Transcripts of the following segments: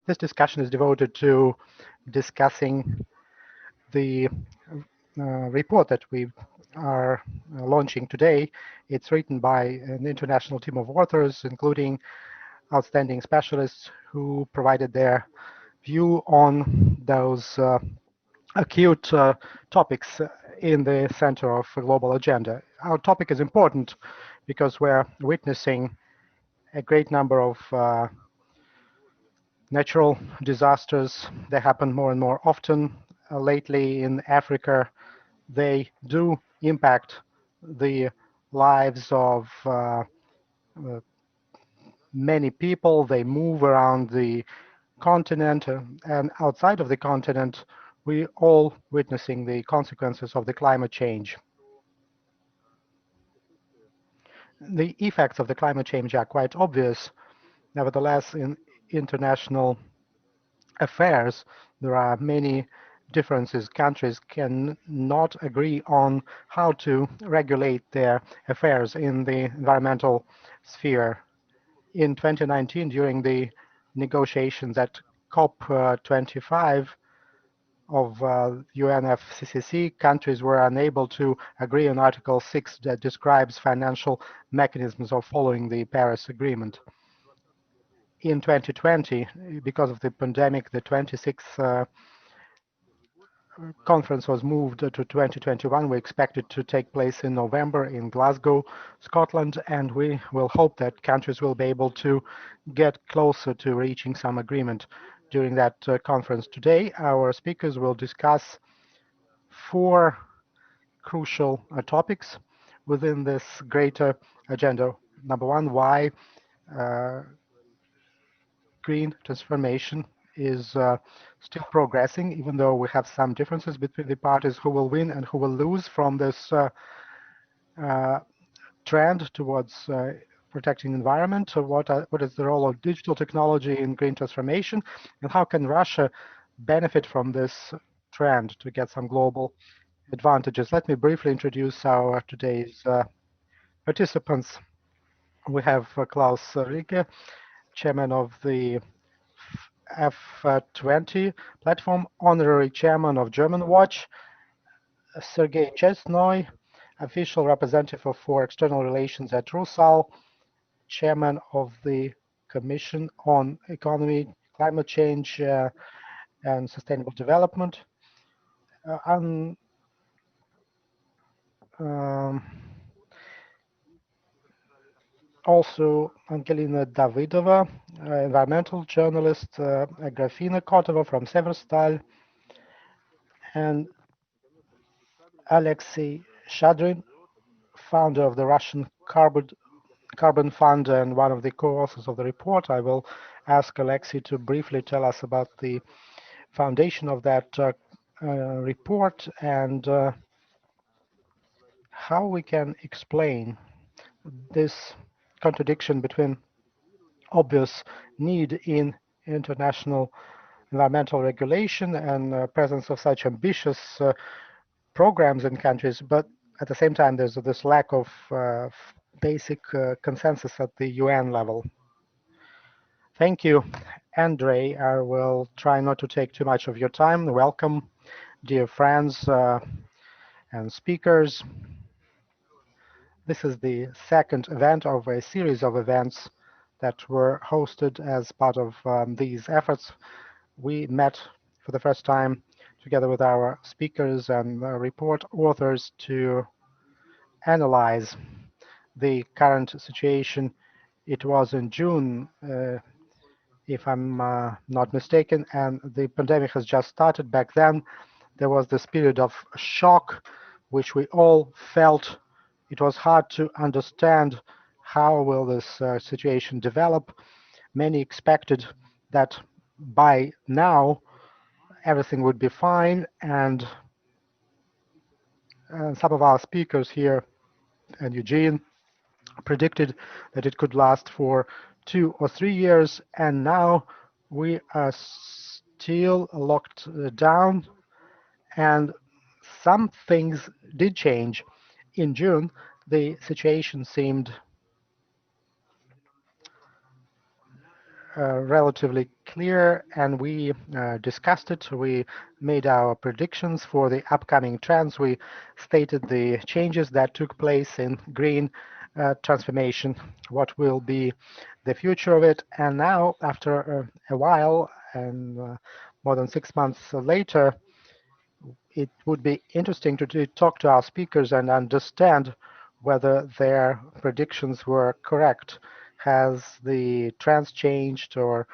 This discussion is devoted to discussing the report that we are launching today. It's written by an international team of authors, including outstanding specialists who provided their view on those acute topics in the center of a global agenda. Our topic is important because we're witnessing a great number of natural disasters. They happen more and more often lately in Africa. They do impact the lives of many people. They move around the continent, and outside of the continent, we all witnessing the consequences of the climate change. The effects of the climate change are quite obvious. Nevertheless, in international affairs, there are many differences. Countries cannot agree on how to regulate their affairs in the environmental sphere. In 2019, during the negotiations at COP25 of UNFCCC, countries were unable to agree on Article 6 that describes financial mechanisms of following the Paris Agreement. In 2020, because of the pandemic, the 26th conference was moved to 2021. We expect it to take place in November in Glasgow, Scotland, and we will hope that countries will be able to get closer to reaching some agreement during that conference. Today, our speakers will discuss four crucial topics within this greater agenda. Number one, why uh, green transformation is still progressing, even though we have some differences between the parties who will win and who will lose from this uh, trend towards protecting the environment. So what is the role of digital technology in green transformation, and how can Russia benefit from this trend to get some global advantages? Let me briefly introduce our today's participants. We have Klaus Rike, chairman of the F20 platform, honorary chairman of Germanwatch, Sergei Chestnoy, official representative for external relations at Rusal, chairman of the Commission on Economy, Climate Change, and Sustainable Development. And, um, also Angelina Davydova, environmental journalist, Agrafena Kotova from Severstal, and Alexey Shadrin, founder of the Russian Carbon Fund and one of the co-authors of the report. I will ask Alexey to briefly tell us about the foundation of that report and how we can explain this contradiction between obvious need in international environmental regulation and presence of such ambitious programs in countries, but at the same time, there's this lack of basic consensus at the UN level. Thank you, Andrey. I will try not to take too much of your time. Welcome, dear friends and speakers. This is the second event of a series of events that were hosted as part of these efforts. We met for the first time together with our speakers and report authors to analyze the current situation. It was in June, if I'm not mistaken, and the pandemic has just started. Back then, there was this period of shock, which we all felt. It was hard to understand how will this situation develop. Many expected that by now everything would be fine, and some of our speakers here and Eugene predicted that it could last for 2 or 3 years, and now we are still locked down, and some things did change. In June, the situation seemed relatively clear, and we discussed it. We made our predictions for the upcoming trends. We stated the changes that took place in green transformation, what will be the future of it. And now, after a while, and more than 6 months later, it would be interesting to talk to our speakers and understand whether their predictions were correct. Has the trends changed, or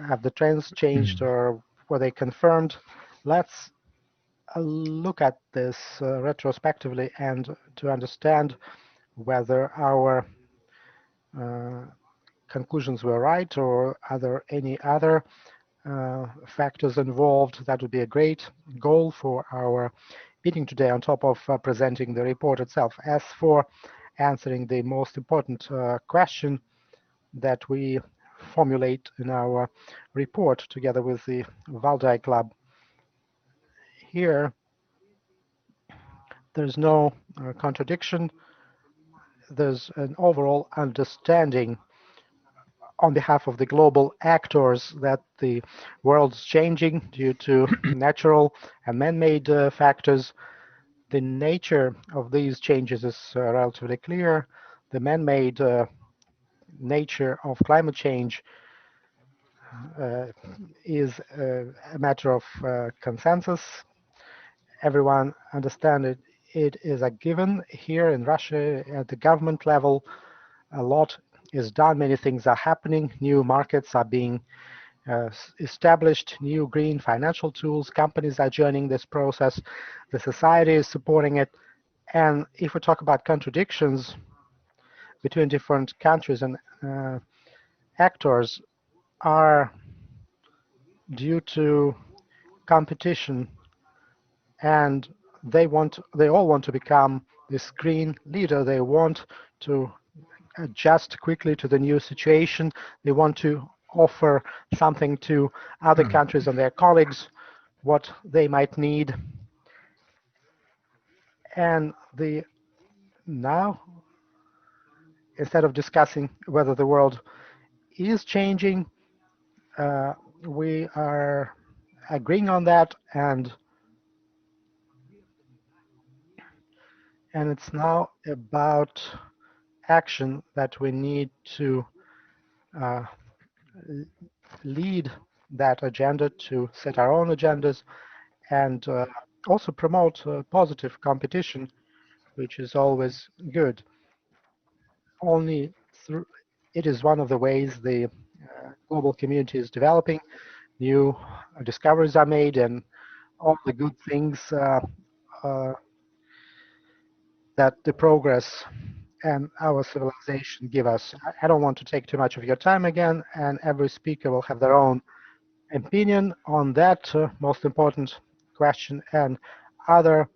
have the trends changed, or were they confirmed? Let's look at this retrospectively and to understand whether our conclusions were right, or are there any other factors involved. That would be a great goal for our meeting today, on top of presenting the report itself. As for answering the most important question that we formulate in our report together with the Valdai Club, here there's no contradiction. There's an overall understanding on behalf of the global actors that the world's changing due to natural and man-made factors. The nature of these changes is relatively clear. The man-made nature of climate change is a matter of consensus. Everyone understands it. It is a given here in Russia at the government level. A lot is done. Many things are happening. New markets are being established, new green financial tools. Companies are joining this process. The society is supporting it. And if we talk about contradictions between different countries and actors, are due to competition, and they all want to become this green leader. They want to adjust quickly to the new situation. They want to offer something to other countries and their colleagues, what they might need. And now, instead of discussing whether the world is changing, we are agreeing on that, and it's now about action that we need to lead that agenda, to set our own agendas, and also promote positive competition, which is always good. Only through it is one of the ways the global community is developing. New discoveries are made, and all the good things that the progress and our civilization give us. I don't want to take too much of your time again, and every speaker will have their own opinion on that most important question and other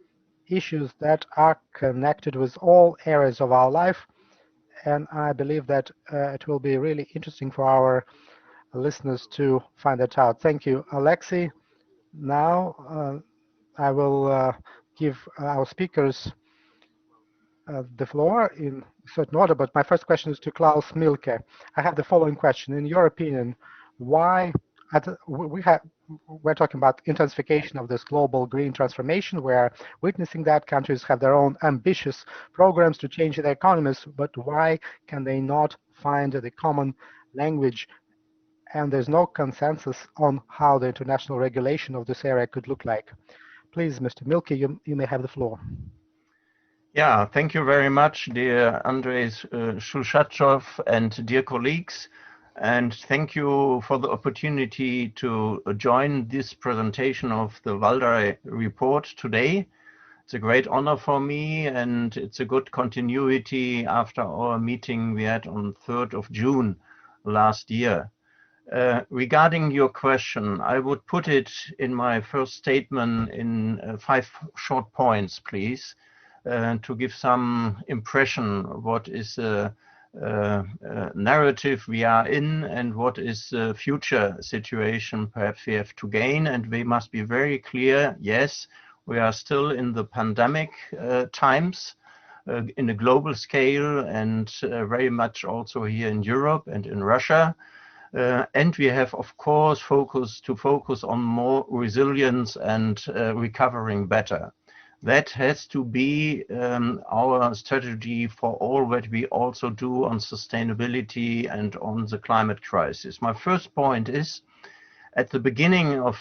issues that are connected with all areas of our life. And I believe that it will be really interesting for our listeners to find that out. Thank you, Alexey. Now I will give our speakers the floor in certain order, but my first question is to Klaus Milke. I have the following question. In your opinion, why we're talking about intensification of this global green transformation. We're witnessing that countries have their own ambitious programs to change their economies, but why can they not find the common language? And there's no consensus on how the international regulation of this area could look like. Please, Mr. Milke, you may have the floor. Yeah, thank you very much, dear Andrey Sushentsov and dear colleagues. And thank you for the opportunity to join this presentation of the Valdai report today. It's a great honor for me, and it's a good continuity after our meeting we had on 3rd of June last year. Regarding your question, I would put it in my first statement in 5 short points, please, to give some impression of what is the narrative we are in and what is the future situation perhaps we have to gain. And we must be very clear, yes, we are still in the pandemic times in a global scale, and very much also here in Europe and in Russia. And we have, of course, to focus on more resilience and recovering better. That has to be our strategy for all that we also do on sustainability and on the climate crisis. My first point is, at the beginning of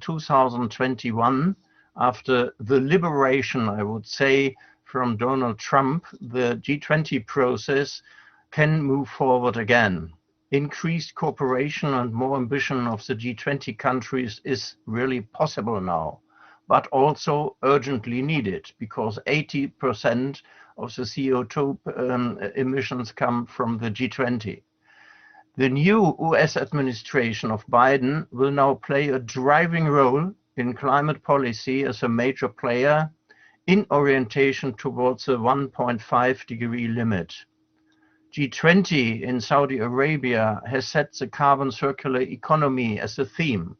2021, after the liberation, I would say, from Donald Trump, the G20 process can move forward again. Increased cooperation and more ambition of the G20 countries is really possible now, but also urgently needed, because 80% of the CO2 emissions come from the G20. The new US administration of Biden will now play a driving role in climate policy as a major player in orientation towards a 1.5-degree limit. G20 in Saudi Arabia has set the carbon circular economy as a theme.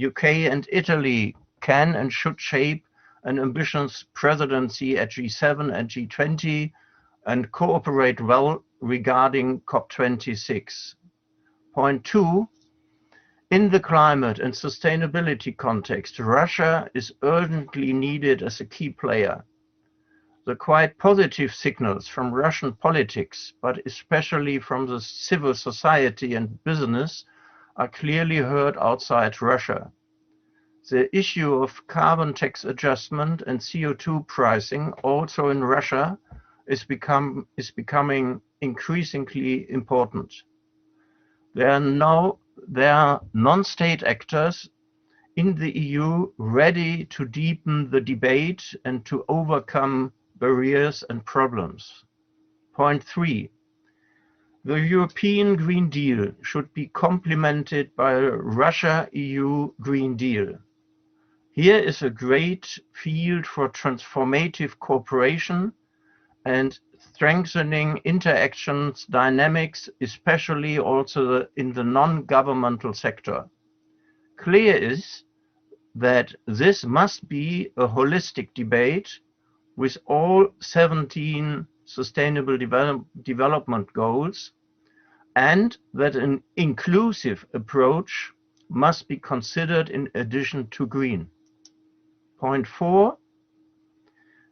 UK and Italy can and should shape an ambitious presidency at G7 and G20 and cooperate well regarding COP26. Point 2, in the climate and sustainability context, Russia is urgently needed as a key player. The quite positive signals from Russian politics, but especially from the civil society and business, are clearly heard outside Russia. The issue of carbon tax adjustment and CO2 pricing, also in Russia, is becoming increasingly important. There are non-state actors in the EU ready to deepen the debate and to overcome barriers and problems. Point 3. The European Green Deal should be complemented by a Russia-EU Green Deal. Here is a great field for transformative cooperation and strengthening interactions dynamics, especially also in the non-governmental sector. Clear is that this must be a holistic debate with all 17 Sustainable Development Goals, and that an inclusive approach must be considered in addition to green. Point 4,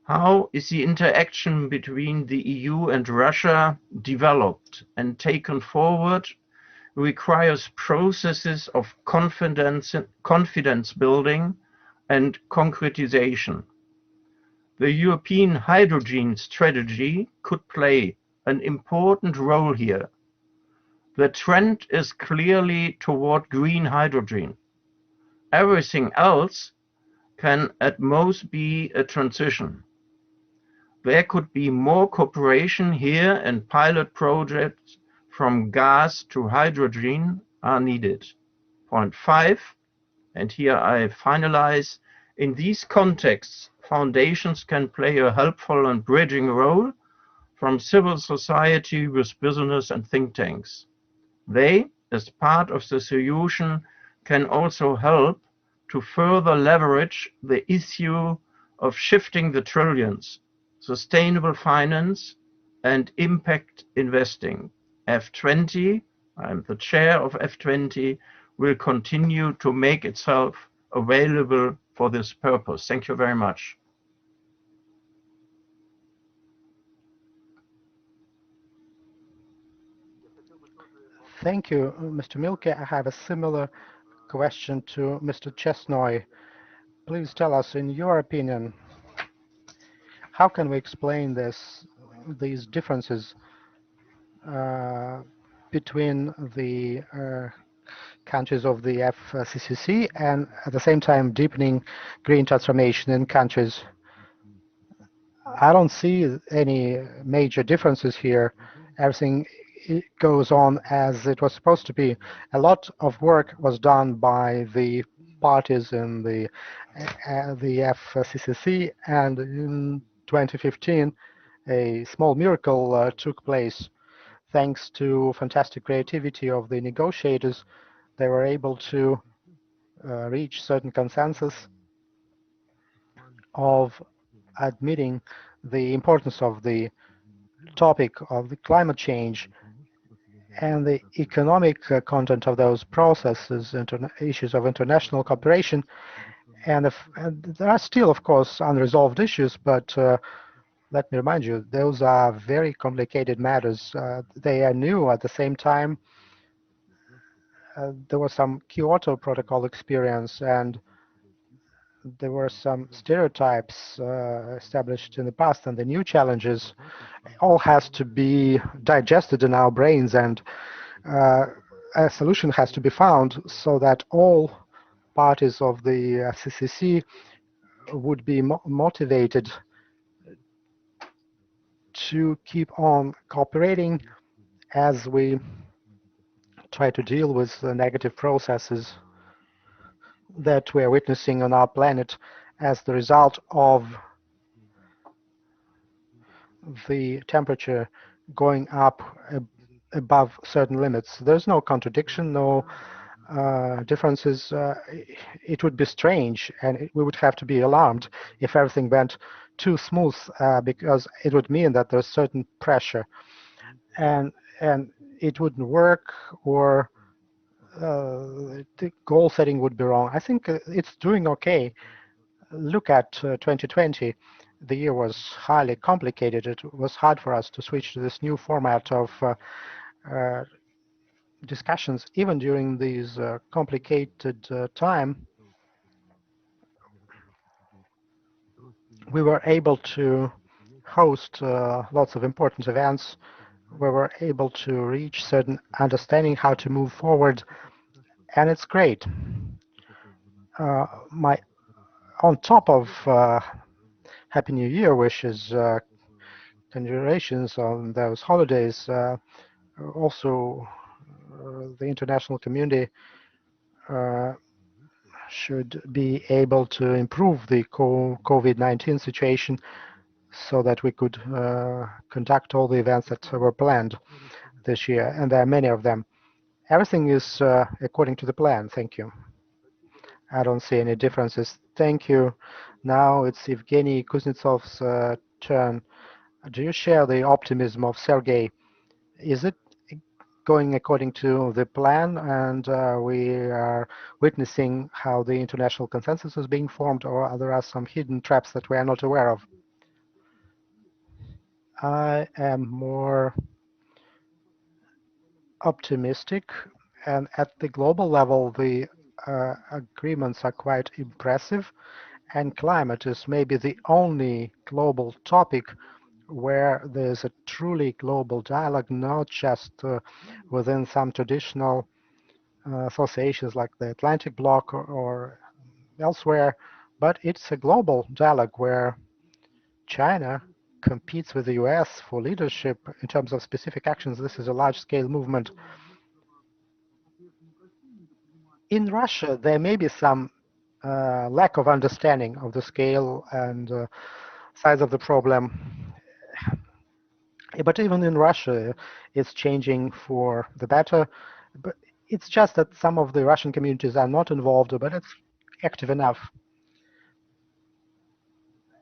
how is the interaction between the EU and Russia developed and taken forward requires processes of confidence building and concretization. The European hydrogen strategy could play an important role here. The trend is clearly toward green hydrogen. Everything else can at most be a transition. There could be more cooperation here, and pilot projects from gas to hydrogen are needed. Point 5, and here I finalize, in these contexts, foundations can play a helpful and bridging role from civil society with business and think tanks. They, as part of the solution, can also help to further leverage the issue of shifting the trillions, sustainable finance, and impact investing. F20, I'm the chair of F20, will continue to make itself available for this purpose. Thank you very much. Thank you, Mr. Milke. I have a similar question to Mr. Chestnoy. Please tell us, in your opinion, how can we explain these differences between the countries of the FCCC and at the same time deepening green transformation in countries? I don't see any major differences here. Everything goes on as it was supposed to be. A lot of work was done by the parties in the FCCC, and in 2015 a small miracle took place. Thanks to fantastic creativity of the negotiators, they were able to reach certain consensus of admitting the importance of the topic of the climate change and the economic content of those processes, issues of international cooperation. And there are still, of course, unresolved issues, but let me remind you, those are very complicated matters. They are new. At the same time, there was some Kyoto Protocol experience, and there were some stereotypes established in the past, and the new challenges all has to be digested in our brains, and a solution has to be found so that all parties of the CCC would be motivated to keep on cooperating as we try to deal with the negative processes that we are witnessing on our planet as the result of the temperature going up above certain limits. There's no contradiction, no differences. It would be strange, and we would have to be alarmed if everything went too smooth, because it would mean that there's certain pressure, and it wouldn't work, or the goal setting would be wrong. I think it's doing okay. Look at 2020. The year was highly complicated. It was hard for us to switch to this new format of discussions. Even during these complicated time, we were able to host lots of important events. We were able to reach certain understanding how to move forward, and it's great. My on top of Happy New Year wishes, congratulations on those holidays. Also, the international community should be able to improve the COVID-19 situation so that we could conduct all the events that were planned this year, and there are many of them. Everything is according to the plan. Thank you. I don't see any differences. Thank you. Now it's Yevgeniy Kuznetsov's turn. Do you share the optimism of Sergei? Is it going according to the plan, and we are witnessing how the international consensus is being formed, or there are some hidden traps that we are not aware of? I am more optimistic, and at the global level, the agreements are quite impressive, and climate is maybe the only global topic where there's a truly global dialogue, not just within some traditional associations like the Atlantic Bloc or elsewhere, but it's a global dialogue where China competes with the US for leadership in terms of specific actions. This is a large-scale movement. In Russia, there may be some lack of understanding of the scale and size of the problem. But even in Russia, it's changing for the better. But it's just that some of the Russian communities are not involved, but it's active enough.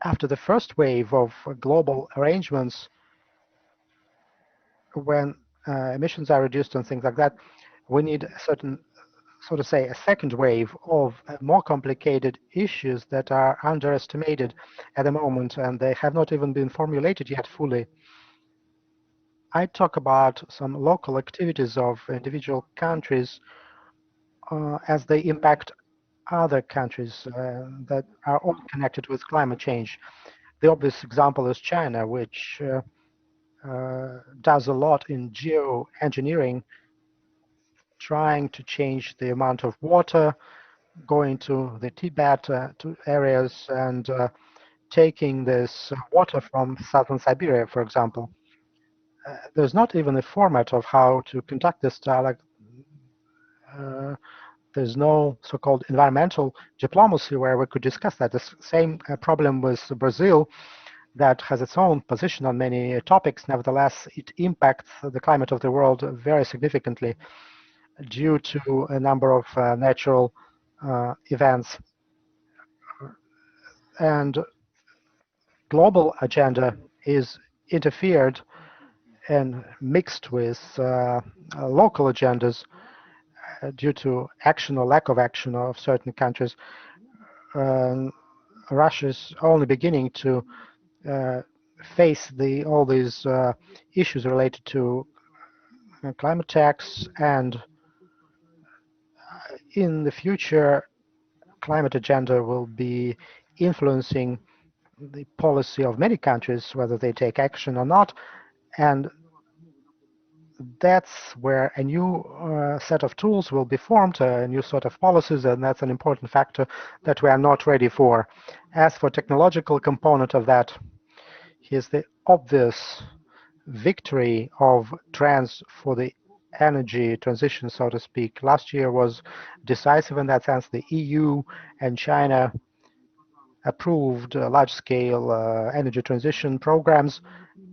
After the first wave of global arrangements, when emissions are reduced and things like that, we need a certain, so to say, a second wave of more complicated issues that are underestimated at the moment, and they have not even been formulated yet fully. I talk about some local activities of individual countries as they impact other countries that are all connected with climate change. The obvious example is China, which does a lot in geoengineering, trying to change the amount of water going to the Tibet to areas and taking this water from southern Siberia, for example. There's not even a format of how to conduct this dialogue. There's no so-called environmental diplomacy where we could discuss that. The same problem with Brazil, that has its own position on many topics. Nevertheless, it impacts the climate of the world very significantly due to a number of natural events. And global agenda is interfered and mixed with local agendas due to action or lack of action of certain countries, Russia is only beginning to face all these issues related to climate tax, and in the future, climate agenda will be influencing the policy of many countries, whether they take action or not, and that's where a new set of tools will be formed, a new sort of policies, and that's an important factor that we are not ready for. As for technological component of that, here's the obvious victory of trends for the energy transition, so to speak. Last year was decisive in that sense. The EU and China approved large-scale energy transition programs.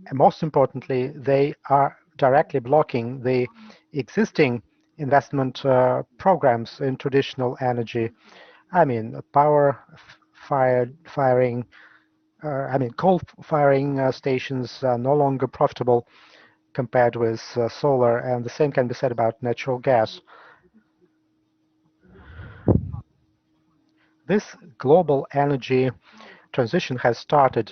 And most importantly, they are directly blocking the existing investment programs in traditional energy. I mean, firing, coal firing stations are no longer profitable compared with solar, and the same can be said about natural gas. This global energy transition has started.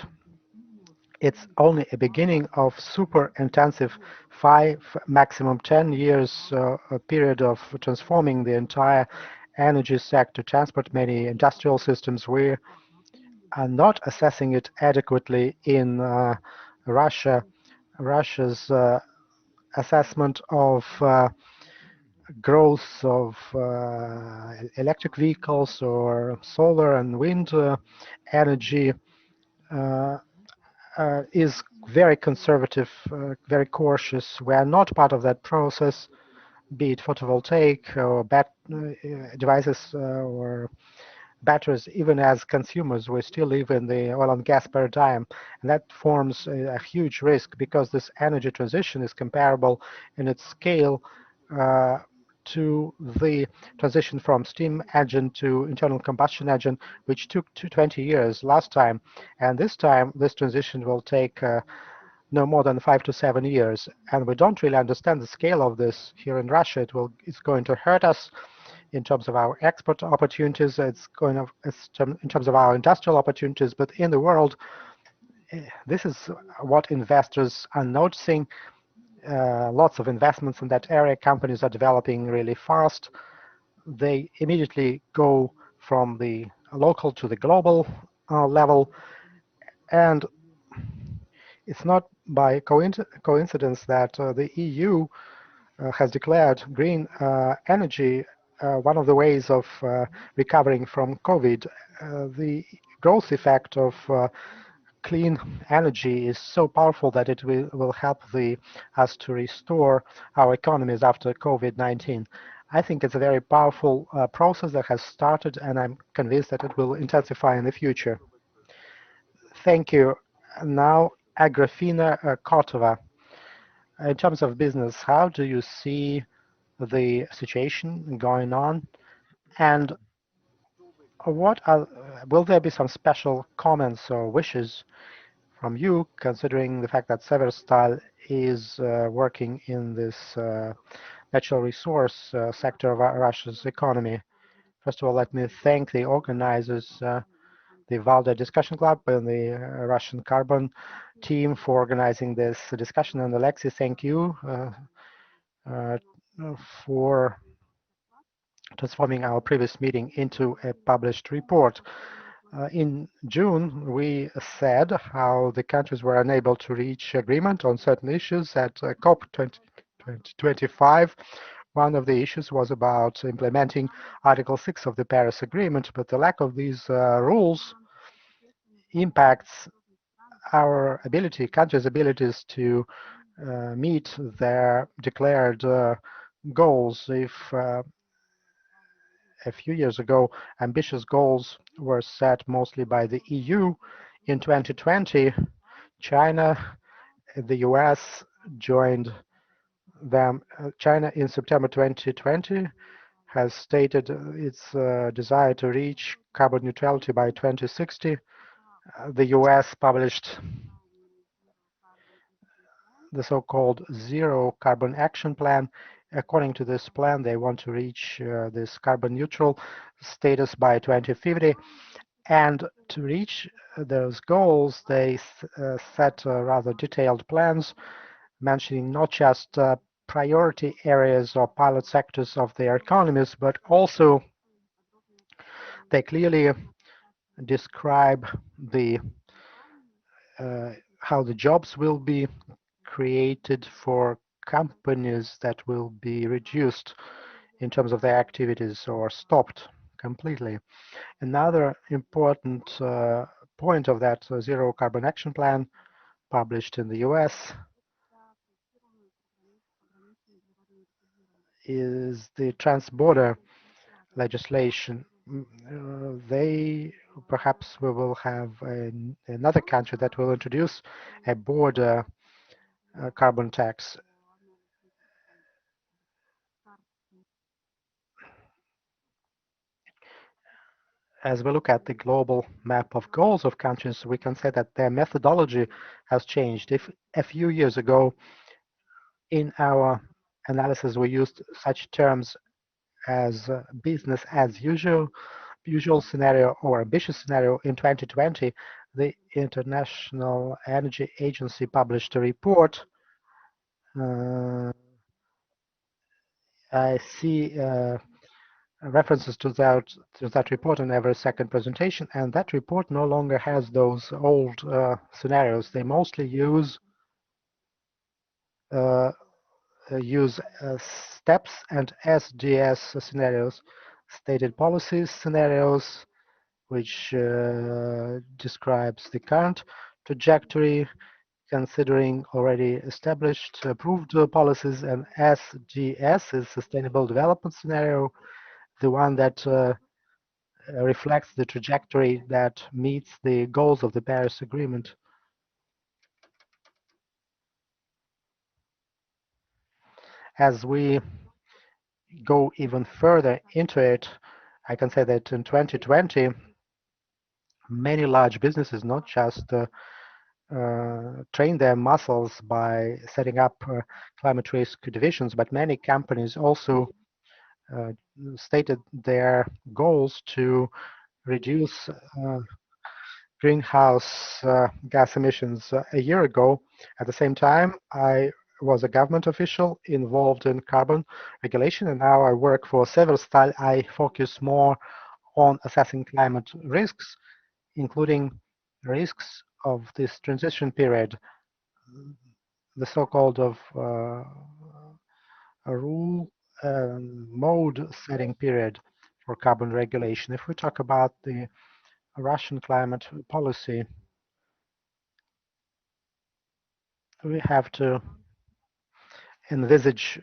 It's only a beginning of super intensive 5, maximum 10 years period of transforming the entire energy sector, transport, many industrial systems. We are not assessing it adequately in Russia. Russia's assessment of growth of electric vehicles or solar and wind energy is very conservative, very cautious. We are not part of that process, be it photovoltaic or devices or batteries. Even as consumers, we still live in the oil and gas paradigm, and that forms a huge risk because this energy transition is comparable in its scale to the transition from steam engine to internal combustion engine, which took 20 years last time. And this time, this transition will take no more than 5 to 7 years. And we don't really understand the scale of this here in Russia. It's going to hurt us in terms of our export opportunities. In terms of our industrial opportunities. But in the world, this is what investors are noticing. Lots of investments in that area. Companies are developing really fast. They immediately go from the local to the global level. And it's not by coincidence that the EU has declared green energy one of the ways of recovering from COVID. The growth effect of clean energy is so powerful that it will help us to restore our economies after COVID-19. I think it's a very powerful process that has started, and I'm convinced that it will intensify in the future. Thank you. Now, Agrafena Kotova. In terms of business, how do you see the situation going on? And will there be some special comments or wishes from you, considering the fact that Severstal is working in this natural resource sector of Russia's economy? First of all, let me thank the organizers, the Valdai Discussion Club and the Russian Carbon team for organizing this discussion. And Alexey, thank you for transforming our previous meeting into a published report. In June, we said how the countries were unable to reach agreement on certain issues at COP 2025. One of the issues was about implementing Article 6 of the Paris Agreement, but the lack of these rules impacts our countries' abilities to meet their declared goals. If a few years ago, ambitious goals were set mostly by the EU. In 2020, China, the US joined them. China in September 2020 has stated its desire to reach carbon neutrality by 2060. The US published the so-called Zero Carbon Action Plan. According to this plan, they want to reach this carbon neutral status by 2050. And to reach those goals, they set rather detailed plans, mentioning not just priority areas or pilot sectors of their economies, but also they clearly describe the how the jobs will be created for companies that will be reduced in terms of their activities or stopped completely. Another important point of that Zero Carbon Action Plan published in the US is the trans-border legislation. They perhaps we will have another country that will introduce a border carbon tax. As we look at the global map of goals of countries, we can say that their methodology has changed. If a few years ago in our analysis we used such terms as business as usual scenario or ambitious scenario, in 2020, the International Energy Agency published a report. I see references to that report in every second presentation, and that report no longer has those old scenarios. They mostly use uh, steps and SDS scenarios, stated policies scenarios, which describes the current trajectory considering already established approved policies, and SGS is Sustainable Development Scenario, the one that reflects the trajectory that meets the goals of the Paris Agreement. As we go even further into it, I can say that in 2020, many large businesses not just train their muscles by setting up climate risk divisions, but many companies also stated their goals to reduce greenhouse gas emissions a year ago. At the same time, I was a government official involved in carbon regulation, and now I work for Severstal. I focus more on assessing climate risks, including risks of this transition period, the so-called of a rule mode setting period for carbon regulation. If we talk about the Russian climate policy, we have to envisage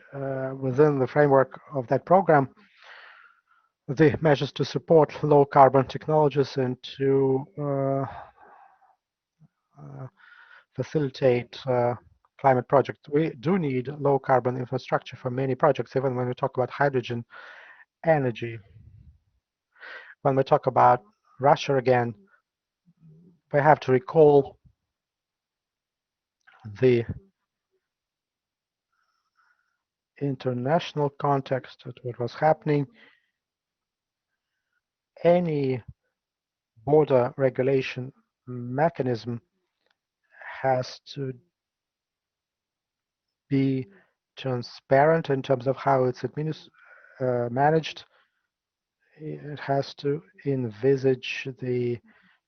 within the framework of that program the measures to support low carbon technologies and to facilitate climate projects. We do need low carbon infrastructure for many projects, even when we talk about hydrogen energy. When we talk about Russia again, we have to recall the international context of what was happening. Any border regulation mechanism has to be transparent in terms of how it's managed. It has to envisage the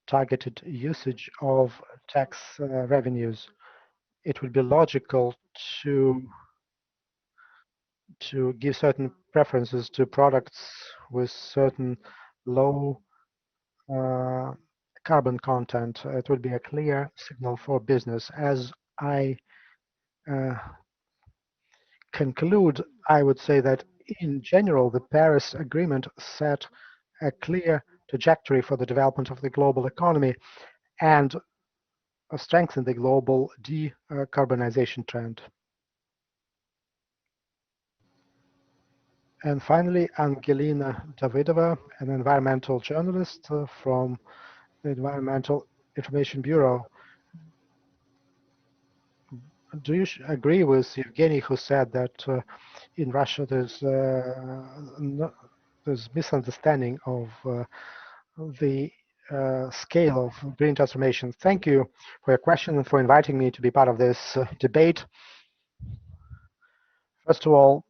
targeted usage of tax revenues. It would be logical to give certain preferences to products with certain low carbon content. It would be a clear signal for business. As I uh, conclude, I would say that in general, the Paris Agreement set a clear trajectory for the development of the global economy and strengthened the global decarbonization trend. And finally, Angelina Davydova, an environmental journalist from the Environmental Information Bureau. do you agree with Yevgeniy, who said that in Russia there's misunderstanding of the scale of green transformation? Thank you for your question and for inviting me to be part of this debate. First of all,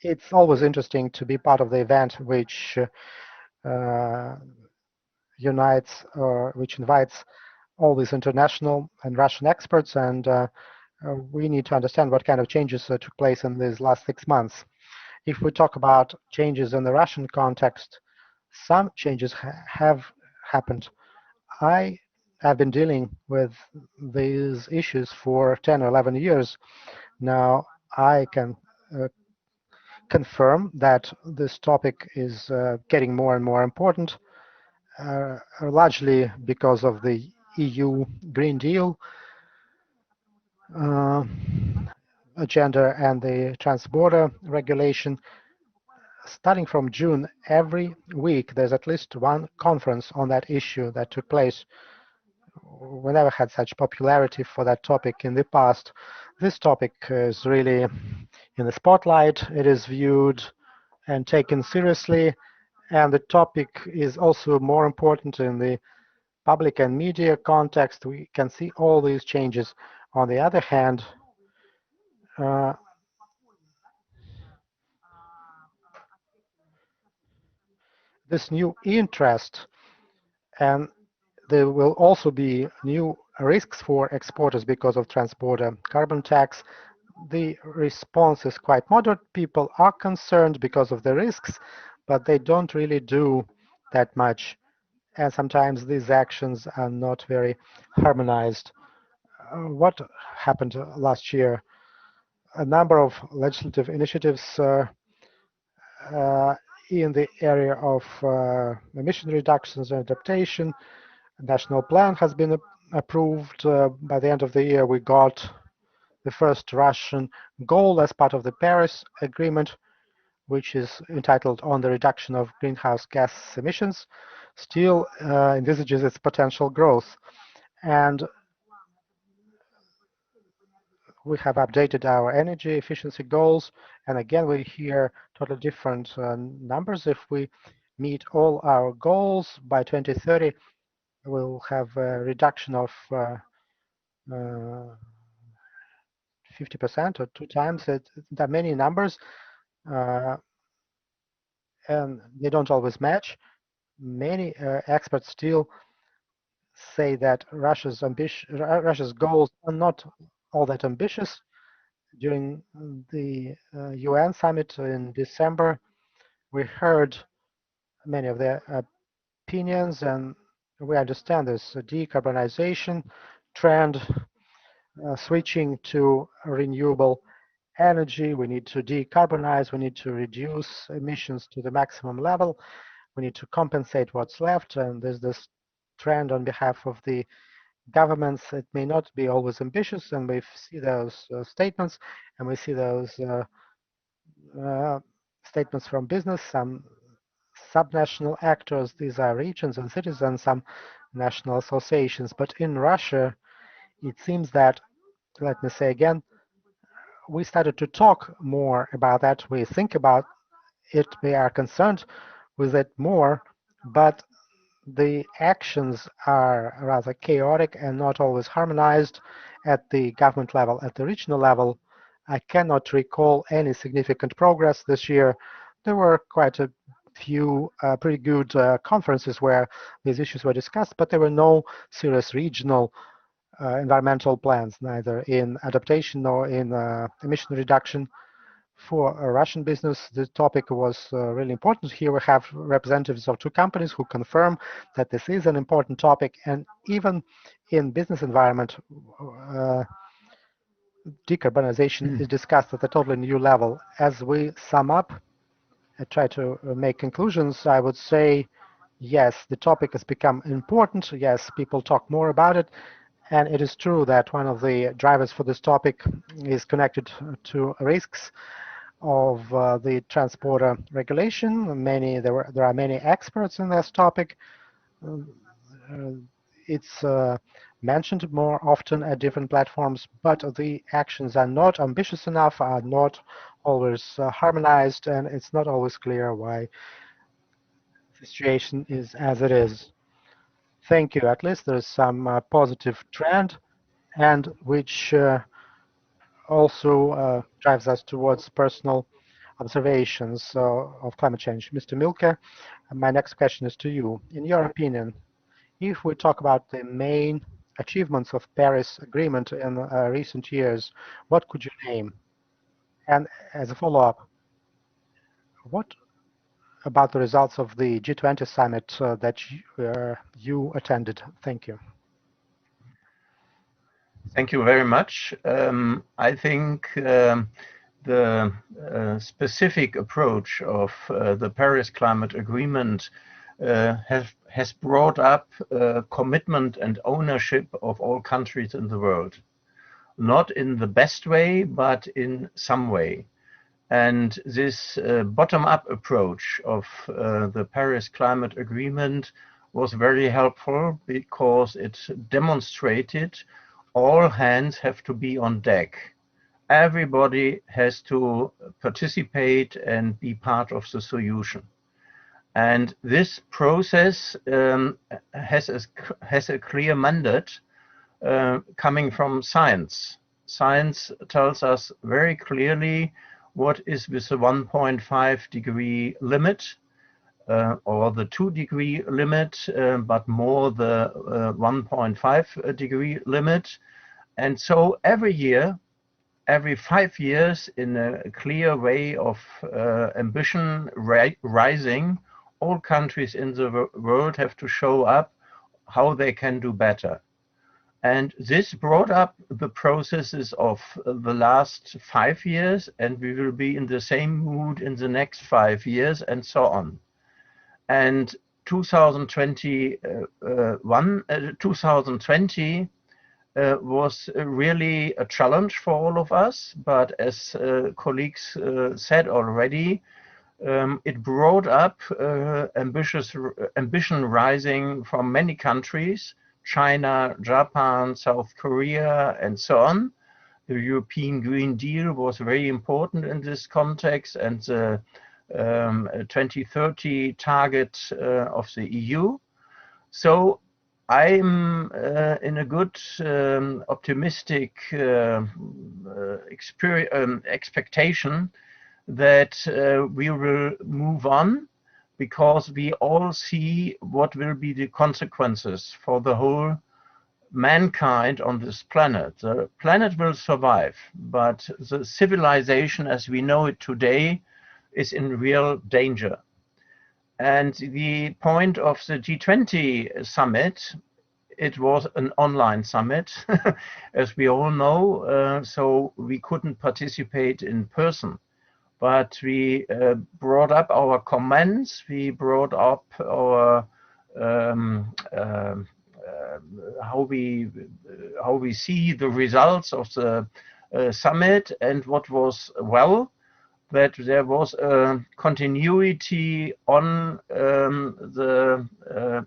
it's always interesting to be part of the event which unites or which invites all these international and Russian experts, and we need to understand what kind of changes took place in these last 6 months. If we talk about changes in the Russian context, some changes have happened. I have been dealing with these issues for 10 or 11 years. Now I can confirm that this topic is getting more and more important, largely because of the EU Green Deal uh, agenda and the transborder regulation. Starting from June, every week there's at least one conference on that issue that took place. We never had such popularity for that topic in the past. This topic is really in the spotlight. It is viewed and taken seriously, and the topic is also more important in the public and media context. We can see all these changes. On the other hand, uh, this new interest, and there will also be new risks for exporters because of transborder carbon tax. The response is quite moderate. People are concerned because of the risks, but they don't really do that much. And sometimes these actions are not very harmonized. What happened last year? A number of legislative initiatives uh, in the area of emission reductions and adaptation. A national plan has been approved. By the end of the year, we got the first Russian goal as part of the Paris Agreement, which is entitled on the reduction of greenhouse gas emissions, still envisages its potential growth. And we have updated our energy efficiency goals. And again, we hear totally different numbers. If we meet all our goals by 2030, we'll have a reduction of 50% or 2 times. There are many numbers, and they don't always match. Many experts still say that Russia's goals are not all that ambitious. During the UN summit in December, we heard many of their opinions, and we understand this decarbonization trend, switching to renewable energy. We need to decarbonize. We need to reduce emissions to the maximum level. We need to compensate what's left. And there's this trend on behalf of the governments. It may not be always ambitious, and we see those statements, and we see those statements from business, some subnational actors. These are regions and cities, and some national associations. But in Russia, it seems that, let me say again, we started to talk more about that. We think about it. We are concerned with it more, but the actions are rather chaotic and not always harmonized at the government level. At the regional level, I cannot recall any significant progress this year. There were quite a few pretty good conferences where these issues were discussed, but there were no serious regional environmental plans, neither in adaptation nor in emission reduction. For a Russian business, the topic was really important. Here we have representatives of 2 companies who confirm that this is an important topic, and even in business environment, decarbonization is discussed at a totally new level. As we sum up and try to make conclusions, I would say, yes, the topic has become important. Yes, people talk more about it. And it is true that one of the drivers for this topic is connected to risks of the transporter regulation. There are many experts in this topic. It's mentioned more often at different platforms, but the actions are not ambitious enough, are not always harmonized, and it's not always clear why the situation is as it is. Thank you. At least there's some positive trend, and which also drives us towards personal observations of climate change. Mr. Milke, my next question is to you. In your opinion, if we talk about the main achievements of Paris Agreement in recent years, what could you name? And as a follow-up, what about the results of the G20 summit that you attended? Thank you. Thank you very much. I think the specific approach of the Paris Climate Agreement has brought up commitment and ownership of all countries in the world. Not in the best way, but in some way. And this bottom-up approach of the Paris Climate Agreement was very helpful because it demonstrated all hands have to be on deck. Everybody has to participate and be part of the solution. And this process has a clear mandate coming from science. Science tells us very clearly what is with the 1.5 degree limit or the 2 degree limit, but more the 1.5 degree limit. And so every year, every 5 years, in a clear way of ambition rising, all countries in the world have to show up how they can do better. And this brought up the processes of the last 5 years, and we will be in the same mood in the next 5 years, and so on. And 2020 was really a challenge for all of us, but as colleagues said already, it brought up ambition rising from many countries, China, Japan, South Korea, and so on. The European Green Deal was very important in this context, and the 2030 target of the EU. So I'm in a good, optimistic expectation that we will move on, because we all see what will be the consequences for the whole mankind on this planet. The planet will survive, but the civilization as we know it today is in real danger. And the point of the G20 summit, it was an online summit, as we all know, so we couldn't participate in person. But we brought up our comments, we brought up our how we see the results of the summit, and what was well, that there was a continuity on the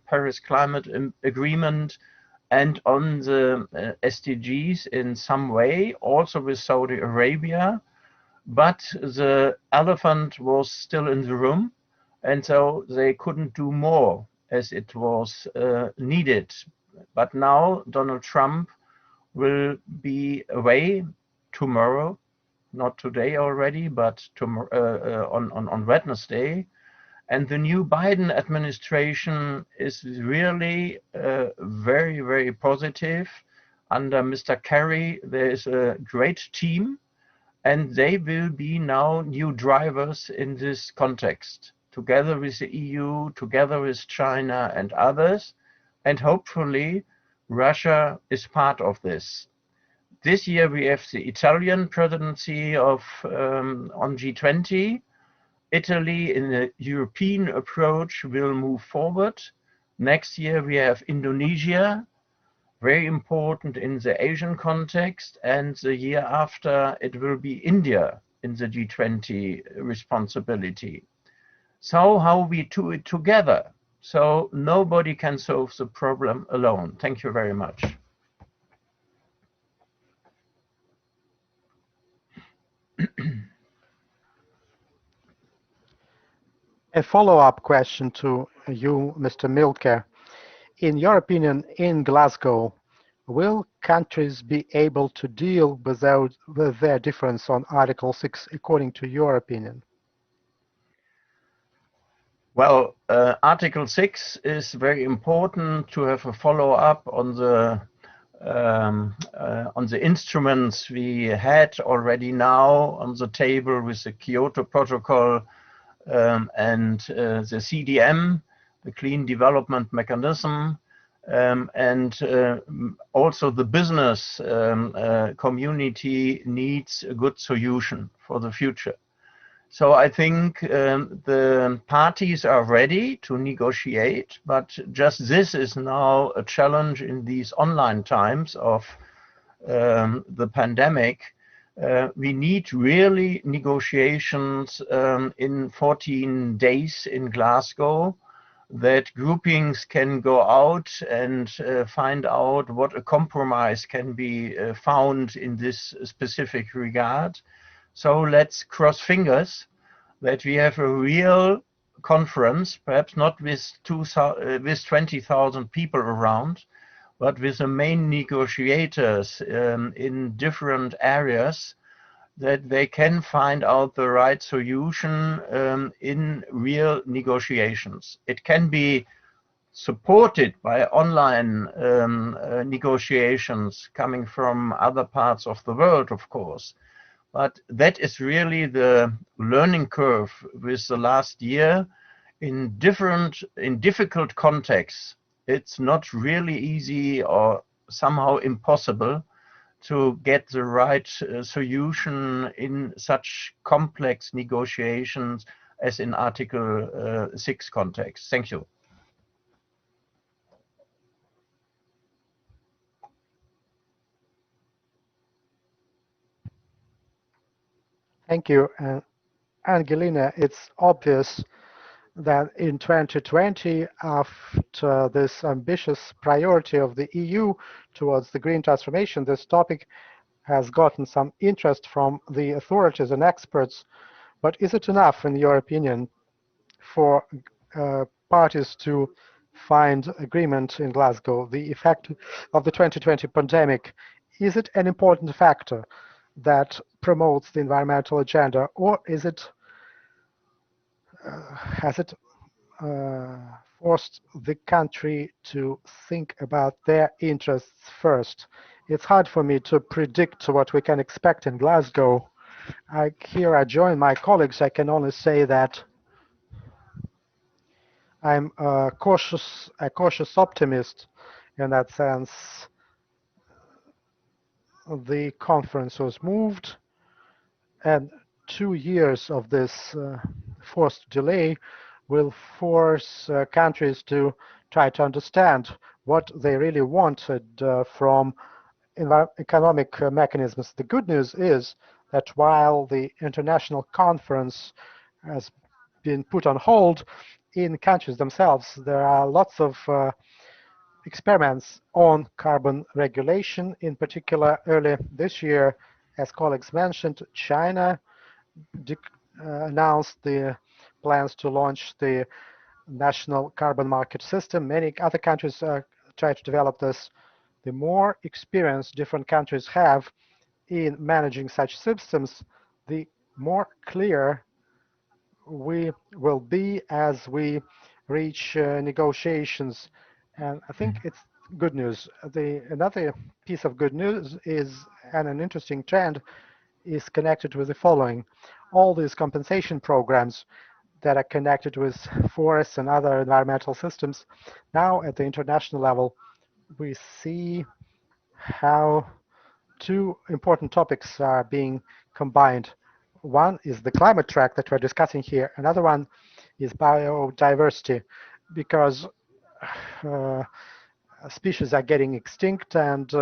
Paris Climate Agreement and on the SDGs in some way, also with Saudi Arabia. But the elephant was still in the room, and so they couldn't do more as it was needed. But now Donald Trump will be away tomorrow, not today already, but tomorrow, on Wednesday. And the new Biden administration is really very, very positive. Under Mr. Kerry, there is a great team, and they will be now new drivers in this context, together with the EU, together with China and others, and hopefully Russia is part of this. This year we have the Italian presidency of on G20. Italy, in the European approach, will move forward. Next year we have Indonesia, very important in the Asian context, and the year after it will be India in the G20 responsibility. So how we do it together, so nobody can solve the problem alone. Thank you very much. A follow-up question to you, Mr. Milke. In your opinion, in Glasgow, will countries be able to deal with their difference on Article 6 according to your opinion? Well, Article 6 is very important to have a follow-up on the instruments we had already now on the table with the Kyoto Protocol and the CDM, the Clean Development Mechanism, and also the business community needs a good solution for the future. So I think the parties are ready to negotiate, but just this is now a challenge in these online times of the pandemic. We need really negotiations in 14 days in Glasgow, that groupings can go out and find out what a compromise can be found in this specific regard. So let's cross fingers that we have a real conference, perhaps not with 20,000 people around, but with the main negotiators in different areas, that they can find out the right solution in real negotiations. It can be supported by online negotiations coming from other parts of the world, of course. But that is really the learning curve with the last year in difficult contexts. It's not really easy or somehow impossible to get the right solution in such complex negotiations as in Article 6 context. Thank you. Thank you. Angelina, it's obvious that in 2020, after this ambitious priority of the EU towards the green transformation, this topic has gotten some interest from the authorities and experts. But is it enough, in your opinion, for parties to find agreement in Glasgow? The effect of the 2020 pandemic, is it an important factor that promotes the environmental agenda, or is it has it forced the country to think about their interests first? It's hard for me to predict what we can expect in Glasgow. Here I join my colleagues. I can only say that I'm a cautious optimist in that sense. The conference was moved, and 2 years of this forced delay will force countries to try to understand what they really wanted from economic mechanisms. The good news is that while the international conference has been put on hold, in countries themselves, there are lots of experiments on carbon regulation. In particular, early this year, as colleagues mentioned, China announced the plans to launch the national carbon market system. Many other countries try to develop this. The more experience different countries have in managing such systems, the more clear we will be as we reach negotiations. And I think it's good news. Another piece of good news is, and an interesting trend, is connected with the following. All these compensation programs that are connected with forests and other environmental systems, now at the international level, we see how two important topics are being combined. One is the climate track that we're discussing here. Another one is biodiversity, because species are getting extinct, and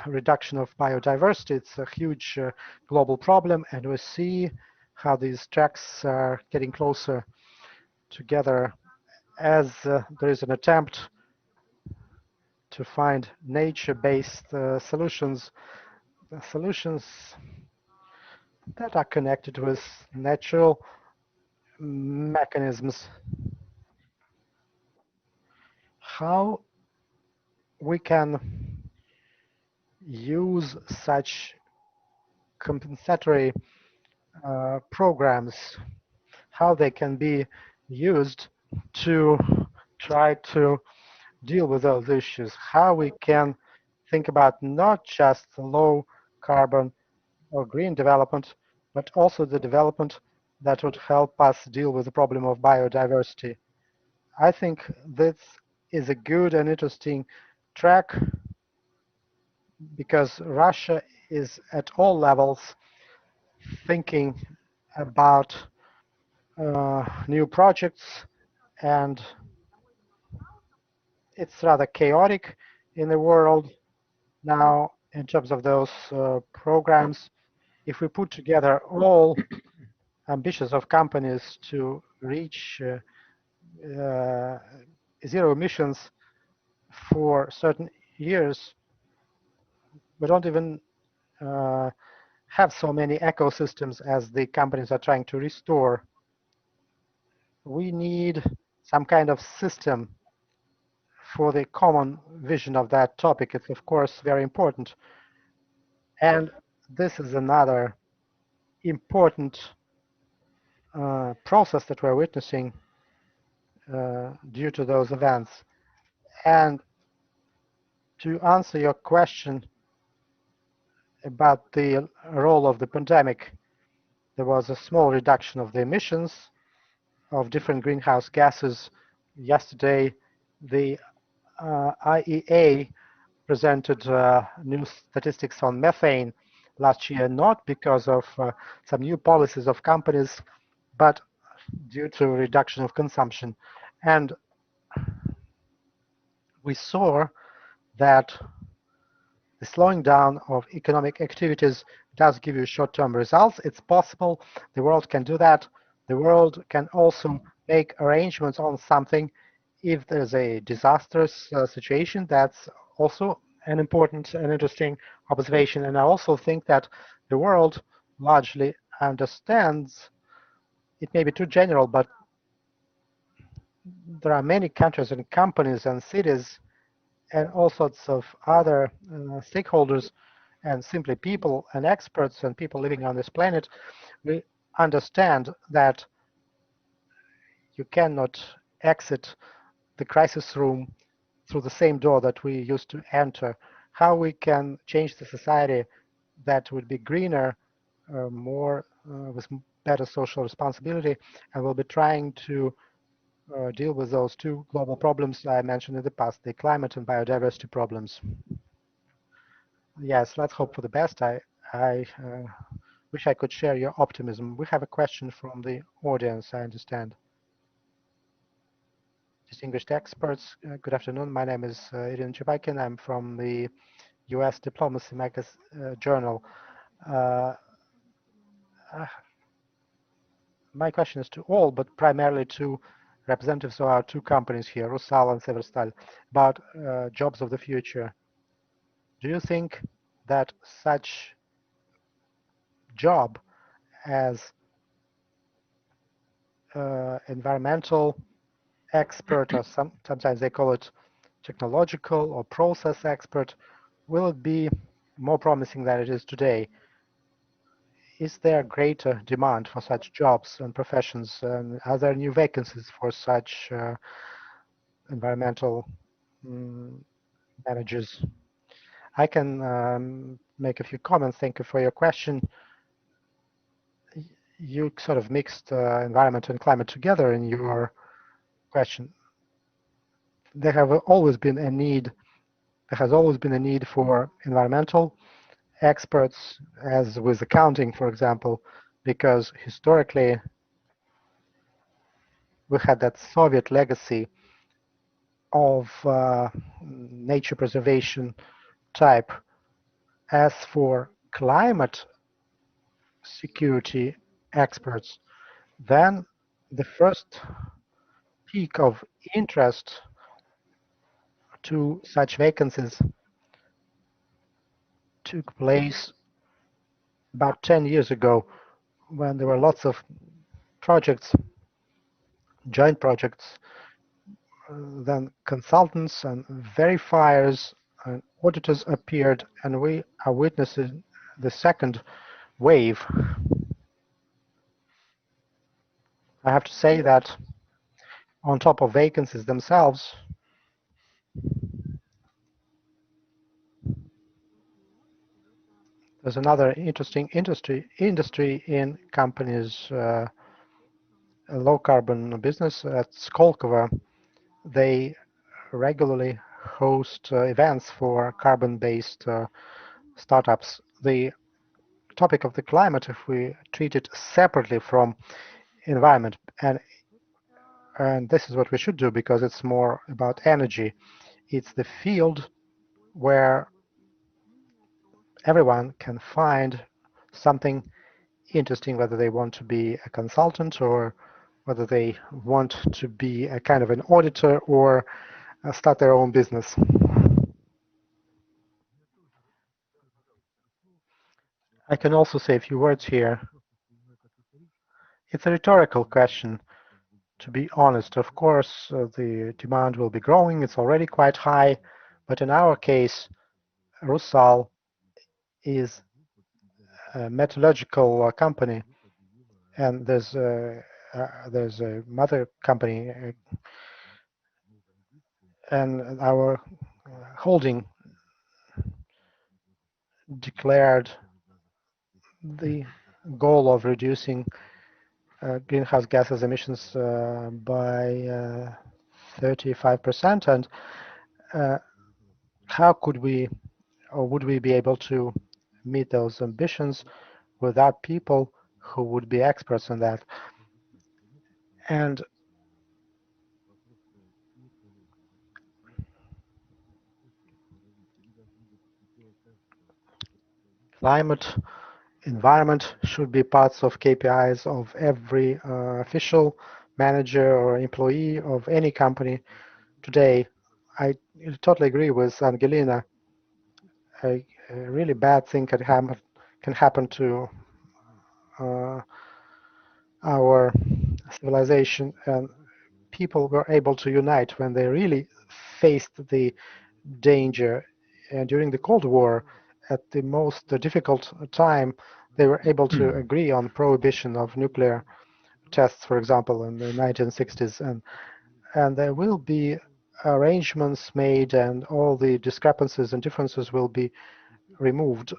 reduction of biodiversity, it's a huge global problem, and we see how these tracks are getting closer together as there is an attempt to find nature-based solutions that are connected with natural mechanisms. How we can use such compensatory programs, how they can be used to try to deal with those issues, how we can think about not just low carbon or green development, but also the development that would help us deal with the problem of biodiversity. I think this is a good and interesting track because Russia is at all levels thinking about new projects, and it's rather chaotic in the world now in terms of those programs. If we put together all ambitions of companies to reach zero emissions for certain years, we don't even have so many ecosystems as the companies are trying to restore. We need some kind of system for the common vision of that topic. It's of course very important. And this is another important process that we're witnessing due to those events. And to answer your question about the role of the pandemic, there was a small reduction of the emissions of different greenhouse gases. Yesterday, the IEA presented new statistics on methane last year, not because of some new policies of companies, but due to reduction of consumption. And we saw that the slowing down of economic activities does give you short-term results. It's possible the world can do that. The world can also make arrangements on something if there's a disastrous situation. That's also an important and interesting observation. And I also think that the world largely understands, it may be too general, but there are many countries and companies and cities and all sorts of other stakeholders and simply people and experts and people living on this planet. We understand that you cannot exit the crisis room through the same door that we used to enter. How we can change the society that would be greener, more with better social responsibility, and we'll be trying to deal with those two global problems I mentioned in the past, the climate and biodiversity problems. Yes, let's hope for the best. I wish I could share your optimism. We have a question from the audience, I understand. Distinguished experts, good afternoon. My name is Irina Chepaikin. I'm from the U.S. Diplomacy Journal. Uh, uh, my question is to all, but primarily to representatives of our two companies here, Rusal and Severstal, about jobs of the future. Do you think that such job as environmental expert, or sometimes they call it technological or process expert, will it be more promising than it is today? Is there greater demand for such jobs and professions? And are there new vacancies for such environmental managers? I can make a few comments. Thank you for your question. You sort of mixed environment and climate together in your question. There have always been a need. There has always been a need for environmental experts, as with accounting, for example, because historically we had that Soviet legacy of nature preservation type. As for climate security experts, then the first peak of interest to such vacancies took place about 10 years ago, when there were lots of projects, joint projects, then consultants and verifiers and auditors appeared, and we are witnessing the second wave. I have to say that on top of vacancies themselves, there's another interesting industry in companies, a low carbon business at Skolkovo. They regularly host events for carbon-based startups. The topic of the climate, if we treat it separately from environment, and this is what we should do because it's more about energy. It's the field where everyone can find something interesting, whether they want to be a consultant or whether they want to be a kind of an auditor or start their own business. I can also say a few words here. It's a rhetorical question, to be honest. Of course, the demand will be growing. It's already quite high. But in our case, Rusal is a metallurgical company, and there's a mother company, and our holding declared the goal of reducing greenhouse gases emissions by 35%. And how could we, or would we be able to meet those ambitions without people who would be experts in that? And climate, environment should be parts of KPIs of every official, manager, or employee of any company today. I totally agree with Angelina. A really bad thing can happen to our civilization, and people were able to unite when they really faced the danger. And during the Cold War, at the most difficult time, they were able to agree on prohibition of nuclear tests, for example, in the 1960s. And there will be arrangements made, and all the discrepancies and differences will be removed.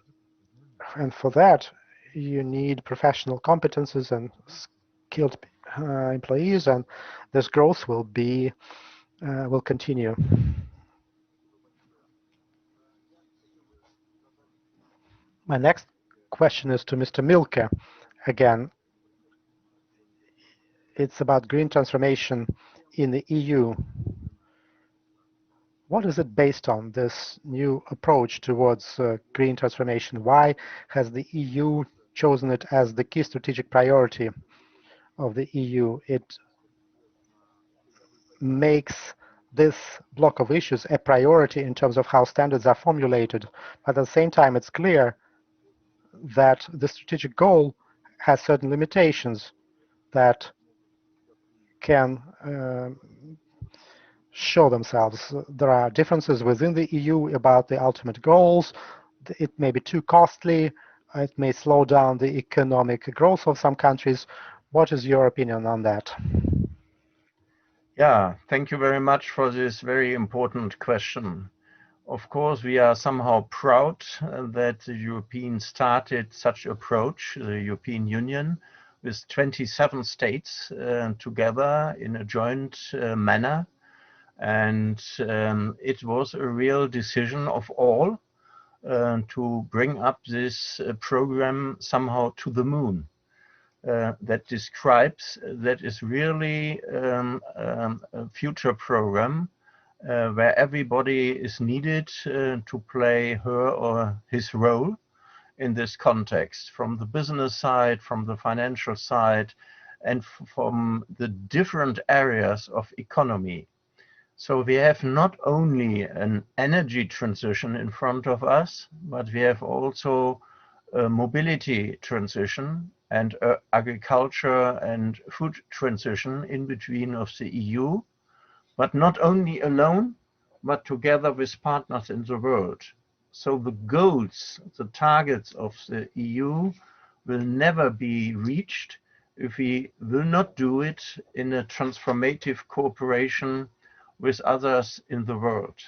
And for that, you need professional competences and skilled employees, and this growth will continue. My next question is to Mr. Milke. Again, it's about green transformation in the EU. What is it based on, this new approach towards green transformation? Why has the EU chosen it as the key strategic priority of the EU? It makes this block of issues a priority in terms of how standards are formulated. But at the same time, it's clear that the strategic goal has certain limitations that can show themselves. There are differences within the EU about the ultimate goals. It may be too costly. It may slow down the economic growth of some countries. What is your opinion on that? Yeah, thank you very much for this very important question. Of course, we are somehow proud that the Europeans started such approach, the European Union, with 27 states together in a joint manner. And it was a real decision of all to bring up this program somehow to the moon. That describes that is really a future program where everybody is needed to play her or his role in this context, from the business side, from the financial side, and from the different areas of economy. So we have not only an energy transition in front of us, but we have also mobility transition and agriculture and food transition in between of the EU, but not only alone, but together with partners in the world. So the goals, the targets of the EU will never be reached if we will not do it in a transformative cooperation with others in the world,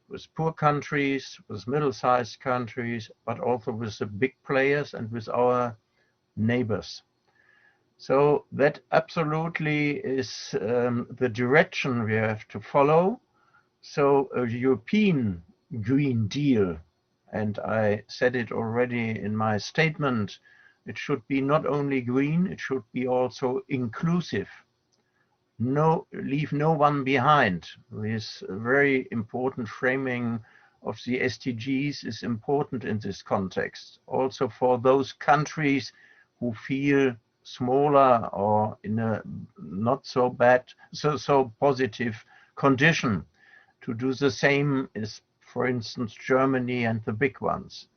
with poor countries, with middle-sized countries, but also with the big players and with our neighbors. So that absolutely is the direction we have to follow. So a European Green Deal, and I said it already in my statement, it should be not only green, it should be also inclusive. Leave no one behind. This very important framing of the SDGs is important in this context. Also for those countries who feel smaller or in a not so bad, so positive condition, to do the same as, for instance, Germany and the big ones.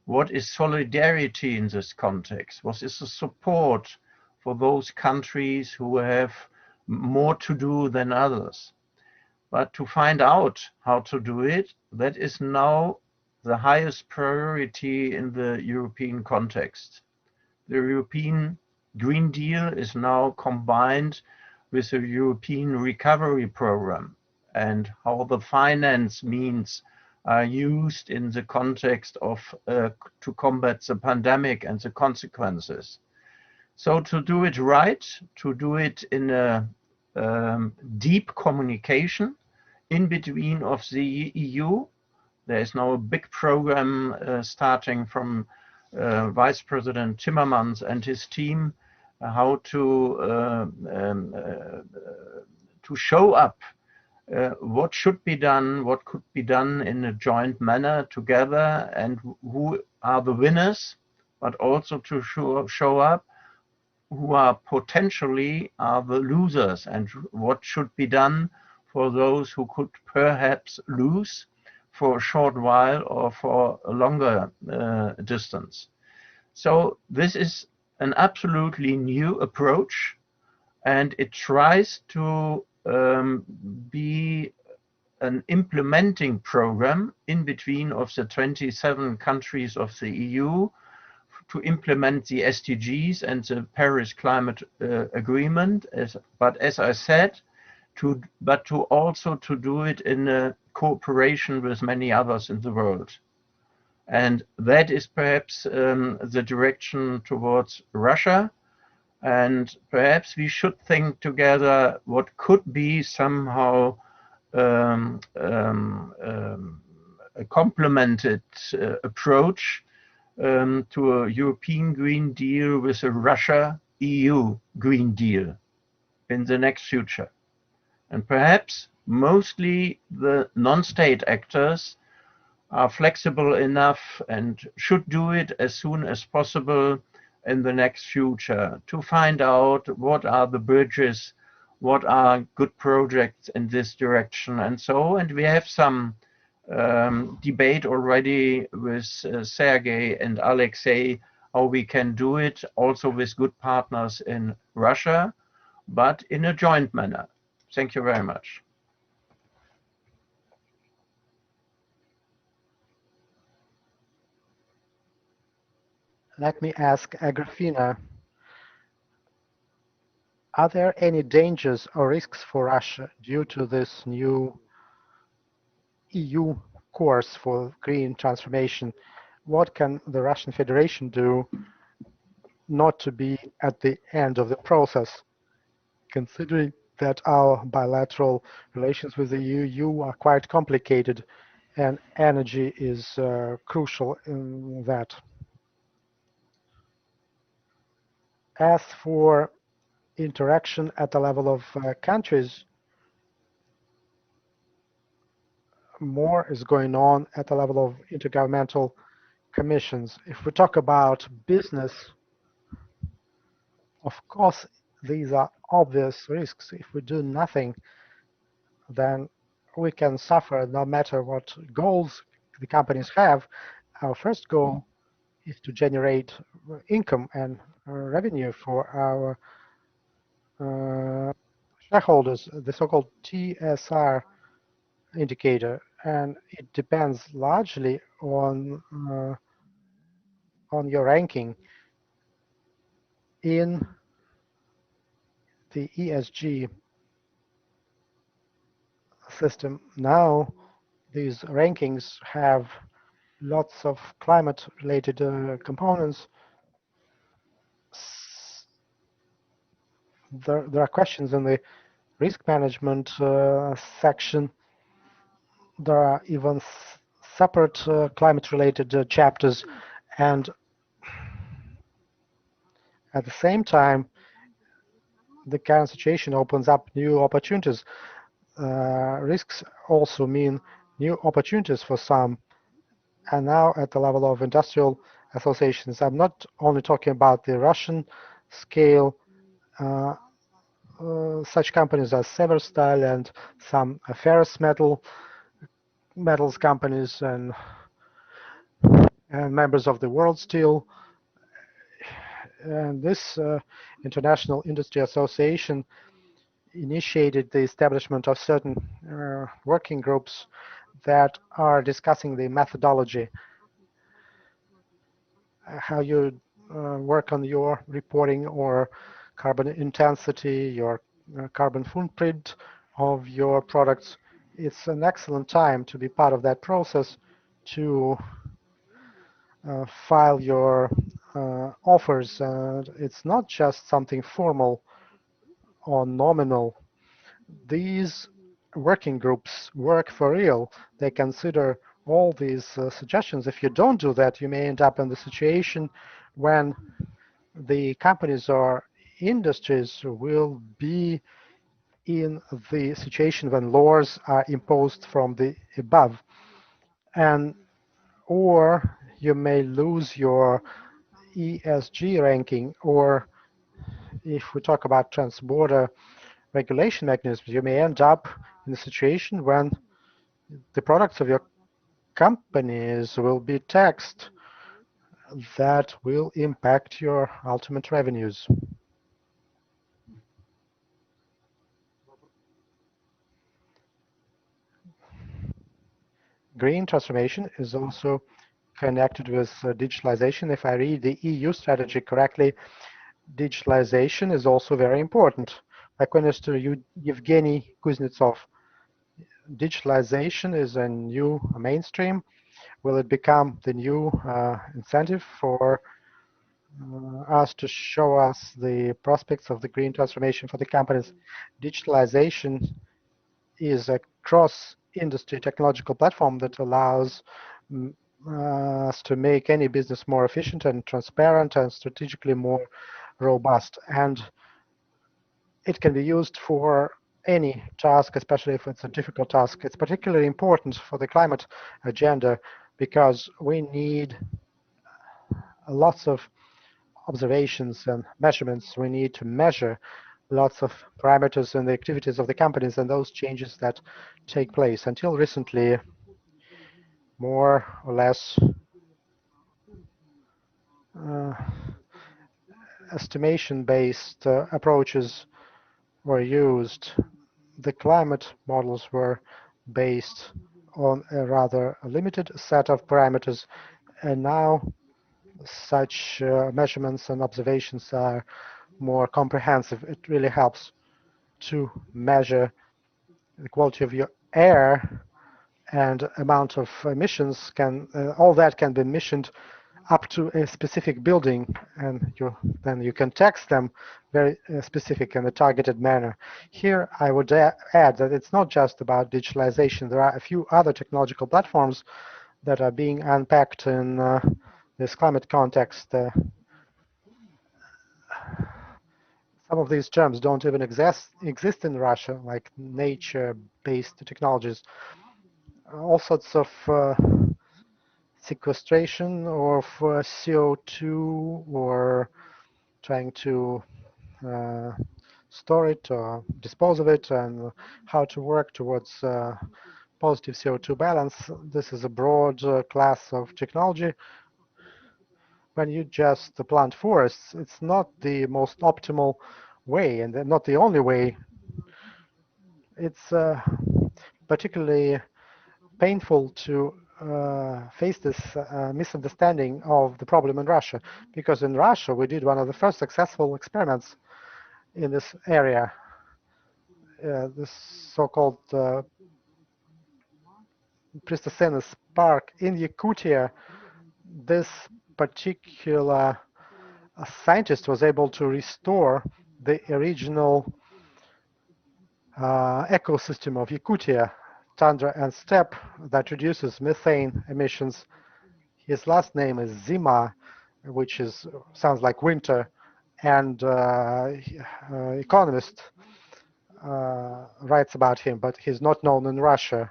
What is solidarity in this context? What is the support for those countries who have more to do than others? But to find out how to do it, that is now the highest priority in the European context. The European Green Deal is now combined with the European Recovery Program, and how the finance means are used in the context of to combat the pandemic and the consequences. So to do it right, to do it in a deep communication in between of the EU, there is now a big program starting from Vice President Timmermans and his team, how to show up what should be done, what could be done in a joint manner together, and who are the winners, but also to show up who are potentially are the losers, and what should be done for those who could perhaps lose for a short while or for a longer distance. So this is an absolutely new approach, and it tries to be an implementing program in between of the 27 countries of the EU to implement the SDGs and the Paris Climate Agreement, but as I said, to also to do it in a cooperation with many others in the world. And that is perhaps the direction towards Russia. And perhaps we should think together what could be somehow a complemented approach to a European Green Deal with a Russia-EU Green Deal in the next future. And perhaps mostly the non-state actors are flexible enough and should do it as soon as possible in the next future to find out what are the bridges, what are good projects in this direction and so. And we have some debate already with Sergei and Alexey how we can do it also with good partners in Russia, but in a joint manner. Thank you very much. Let me ask Agrafena, are there any dangers or risks for Russia due to this new EU course for green transformation? What can the Russian Federation do not to be at the end of the process, considering that our bilateral relations with the EU are quite complicated and energy is crucial in that? As for interaction at the level of countries, more is going on at the level of intergovernmental commissions. If we talk about business, of course, these are obvious risks. If we do nothing, then we can suffer no matter what goals the companies have. Our first goal is to generate income and revenue for our shareholders, the so-called TSR indicator, and it depends largely on your ranking in the ESG system. Now, these rankings have lots of climate-related components. There are questions in the risk management section. There are even separate climate-related chapters, and at the same time, the current situation opens up new opportunities. Risks also mean new opportunities for some. And now at the level of industrial associations, I'm not only talking about the Russian scale, such companies as Severstal and some ferrous metals companies and members of the World Steel. And this International Industry Association initiated the establishment of certain working groups that are discussing the methodology, how you work on your reporting or carbon intensity, your carbon footprint of your products. It's an excellent time to be part of that process, to file your offers. It's not just something formal or nominal. These working groups work for real. They consider all these suggestions. If you don't do that, you may end up in the situation when the companies or industries will be in the situation when laws are imposed from the above, and or you may lose your ESG ranking, or if we talk about transborder regulation mechanisms, you may end up in a situation when the products of your companies will be taxed. That will impact your ultimate revenues. Green transformation is also connected with digitalization. If I read the EU strategy correctly, digitalization is also very important. Like Minister Yevgeniy Kuznetsov, digitalization is a new mainstream. Will it become the new incentive for us to show us the prospects of the green transformation for the companies? Digitalization is a cross-industry technological platform that allows us to make any business more efficient and transparent and strategically more robust. And it can be used for any task, especially if it's a difficult task. It's particularly important for the climate agenda because we need lots of observations and measurements. We need to measure lots of parameters in the activities of the companies and those changes that take place. Until recently, more or less estimation-based approaches were used. The climate models were based on a rather limited set of parameters, and now such measurements and observations are more comprehensive. It really helps to measure the quality of your air and amount of emissions. All that can be measured up to a specific building, and then you can tax them very specific in a targeted manner. Here, I would add that it's not just about digitalization. There are a few other technological platforms that are being unpacked in this climate context. Some of these terms don't even exist in Russia, like nature-based technologies. All sorts of sequestration of CO2 or trying to store it or dispose of it, and how to work towards positive CO2 balance. This is a broad class of technology. when you just plant forests, it's not the most optimal way and not the only way. It's particularly painful to face this misunderstanding of the problem in Russia, because in Russia we did one of the first successful experiments in this area, this so-called Pristasenis Park in Yakutia. This particular scientist was able to restore the original ecosystem of Yakutia, tundra and steppe, that reduces methane emissions. His last name is Zima, which sounds like winter, and Economist writes about him, but he's not known in Russia.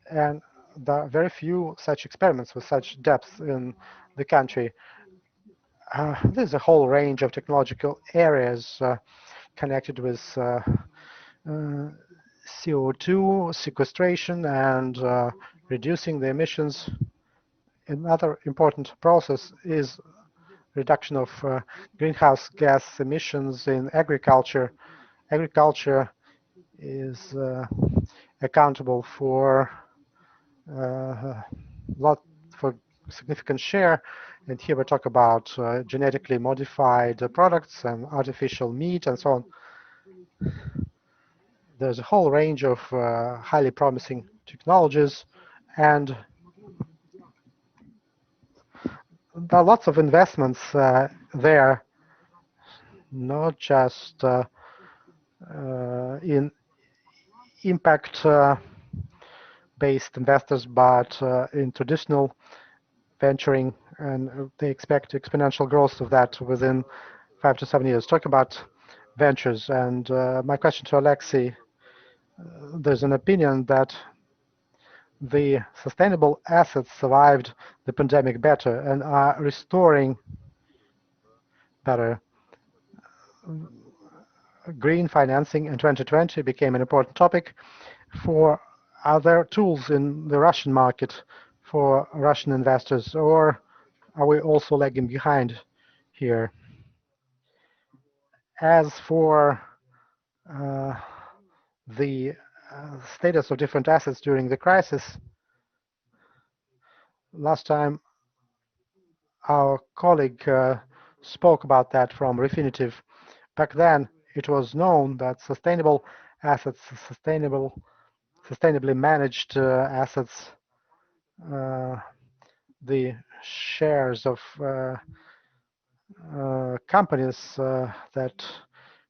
And there are very few such experiments with such depth in the country. There's a whole range of technological areas connected with CO2 sequestration and reducing the emissions. Another important process is reduction of greenhouse gas emissions in agriculture. Agriculture is accountable for for significant share, and here we talk about genetically modified products and artificial meat and so on. There's a whole range of highly promising technologies, and there are lots of investments there, not just in impact-based investors, but in traditional venturing, and they expect exponential growth of that within 5 to 7 years. Talk about ventures, and my question to Alexey, there's an opinion that the sustainable assets survived the pandemic better and are restoring better. Green financing in 2020 became an important topic. Are there tools in the Russian market for Russian investors, or are we also lagging behind here? As for the status of different assets during the crisis, last time our colleague spoke about that from Refinitiv. Back then, it was known that sustainable assets, sustainably managed assets, the shares of companies that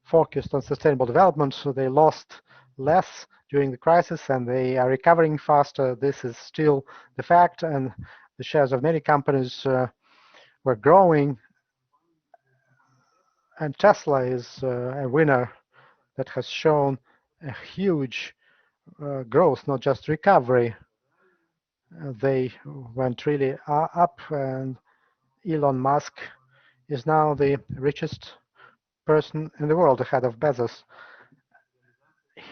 focused on sustainable development, so they lost less during the crisis and they are recovering faster. This is still the fact, and the shares of many companies were growing, and Tesla is a winner that has shown a huge growth, not just recovery. They went really up, and Elon Musk is now the richest person in the world, ahead of Bezos.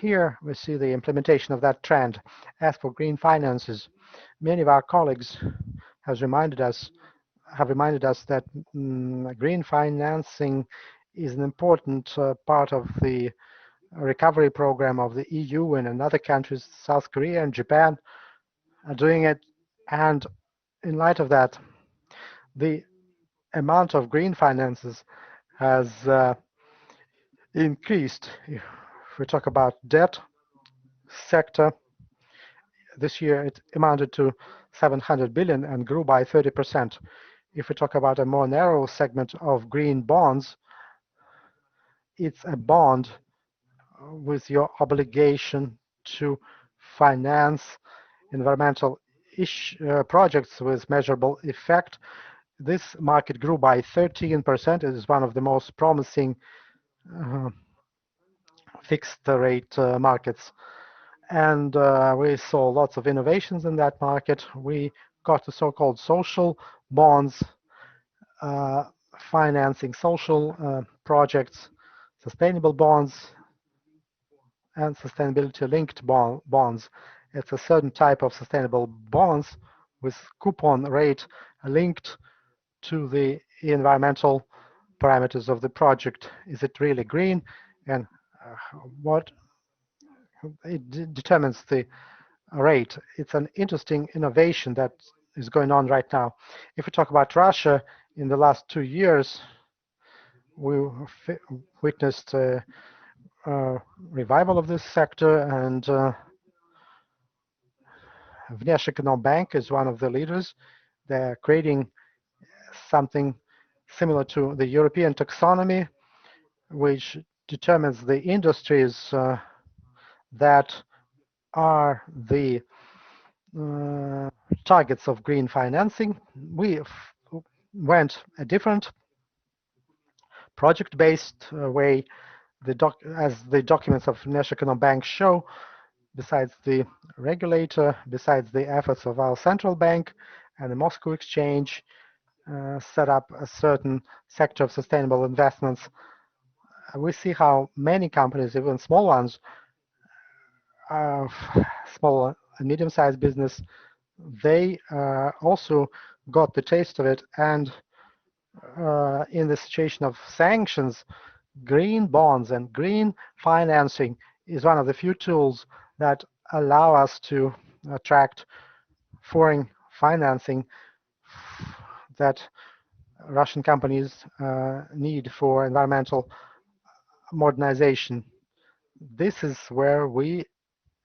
Here we see the implementation of that trend. As for green finances, many of our colleagues have reminded us that green financing is an important part of the recovery program of the EU, and in other countries, South Korea and Japan are doing it. And in light of that, the amount of green finances has increased. If we talk about debt sector, this year it amounted to 700 billion and grew by 30%. If we talk about a more narrow segment of green bonds, it's a bond with your obligation to finance environmental projects with measurable effect. This market grew by 13%. It is one of the most promising fixed rate markets. And we saw lots of innovations in that market. We got the so-called social bonds, financing social projects, sustainable bonds, and sustainability-linked bonds. It's a certain type of sustainable bonds with coupon rate linked to the environmental parameters of the project. Is it really green? And what it determines the rate. It's an interesting innovation that is going on right now. If we talk about Russia, in the last 2 years, we witnessed a revival of this sector, and Bank is one of the leaders. They're creating something similar to the European taxonomy, which determines the industries that are the targets of green financing. We went a different project-based way. As the documents of National Bank show, besides the regulator, besides the efforts of our central bank and the Moscow exchange, set up a certain sector of sustainable investments. We see how many companies, even small ones, small and medium-sized business, they also got the taste of it. And in the situation of sanctions, green bonds and green financing is one of the few tools that allow us to attract foreign financing that Russian companies need for environmental modernization. This is where we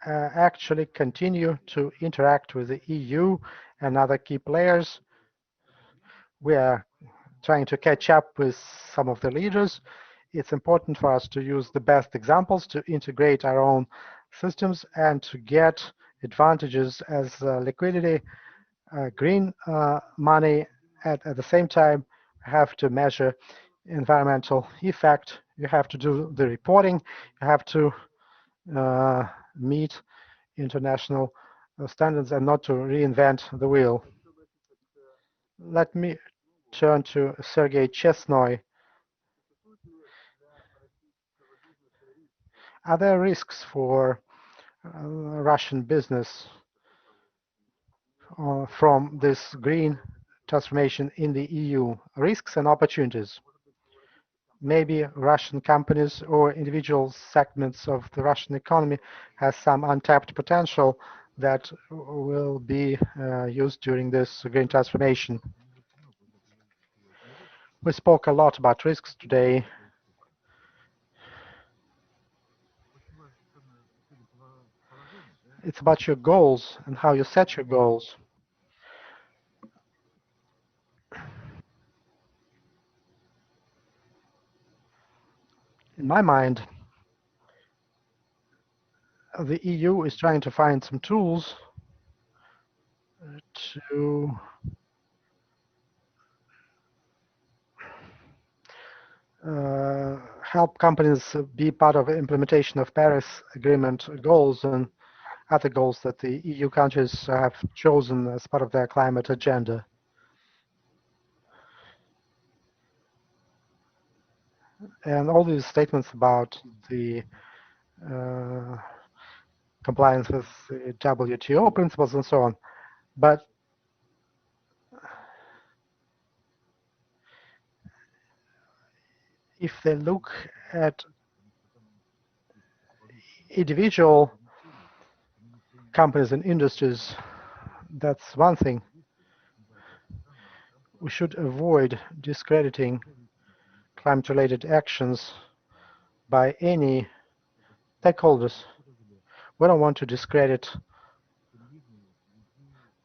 actually continue to interact with the EU and other key players. We are trying to catch up with some of the leaders. It's important for us to use the best examples to integrate our own systems and to get advantages as liquidity, green money. At the same time, have to measure environmental effect. You have to do the reporting. You have to meet international standards and not to reinvent the wheel. Let me turn to Sergei Chestnoy. Are there risks for Russian business from this green transformation in the EU? Risks and opportunities. Maybe Russian companies or individual segments of the Russian economy has some untapped potential that will be used during this green transformation. We spoke a lot about risks today. It's about your goals and how you set your goals. In my mind, the EU is trying to find some tools to help companies be part of the implementation of Paris Agreement goals and other goals that the EU countries have chosen as part of their climate agenda. And all these statements about the compliance with the WTO principles and so on. But if they look at individual companies and industries, that's one thing. We should avoid discrediting climate-related actions by any stakeholders. We don't want to discredit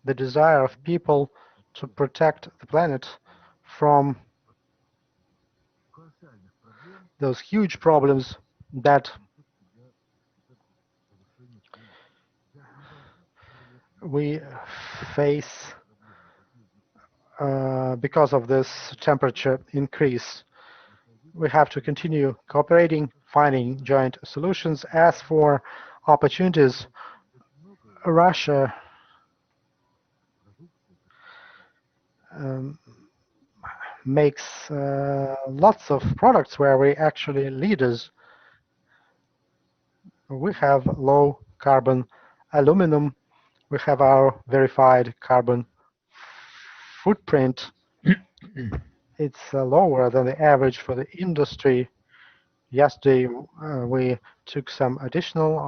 the desire of people to protect the planet from those huge problems that we face because of this temperature increase. We have to continue cooperating, finding joint solutions. As for opportunities, Russia makes lots of products where we're actually leaders. We have low carbon aluminum. We have our verified carbon footprint. It's lower than the average for the industry. Yesterday, we took some additional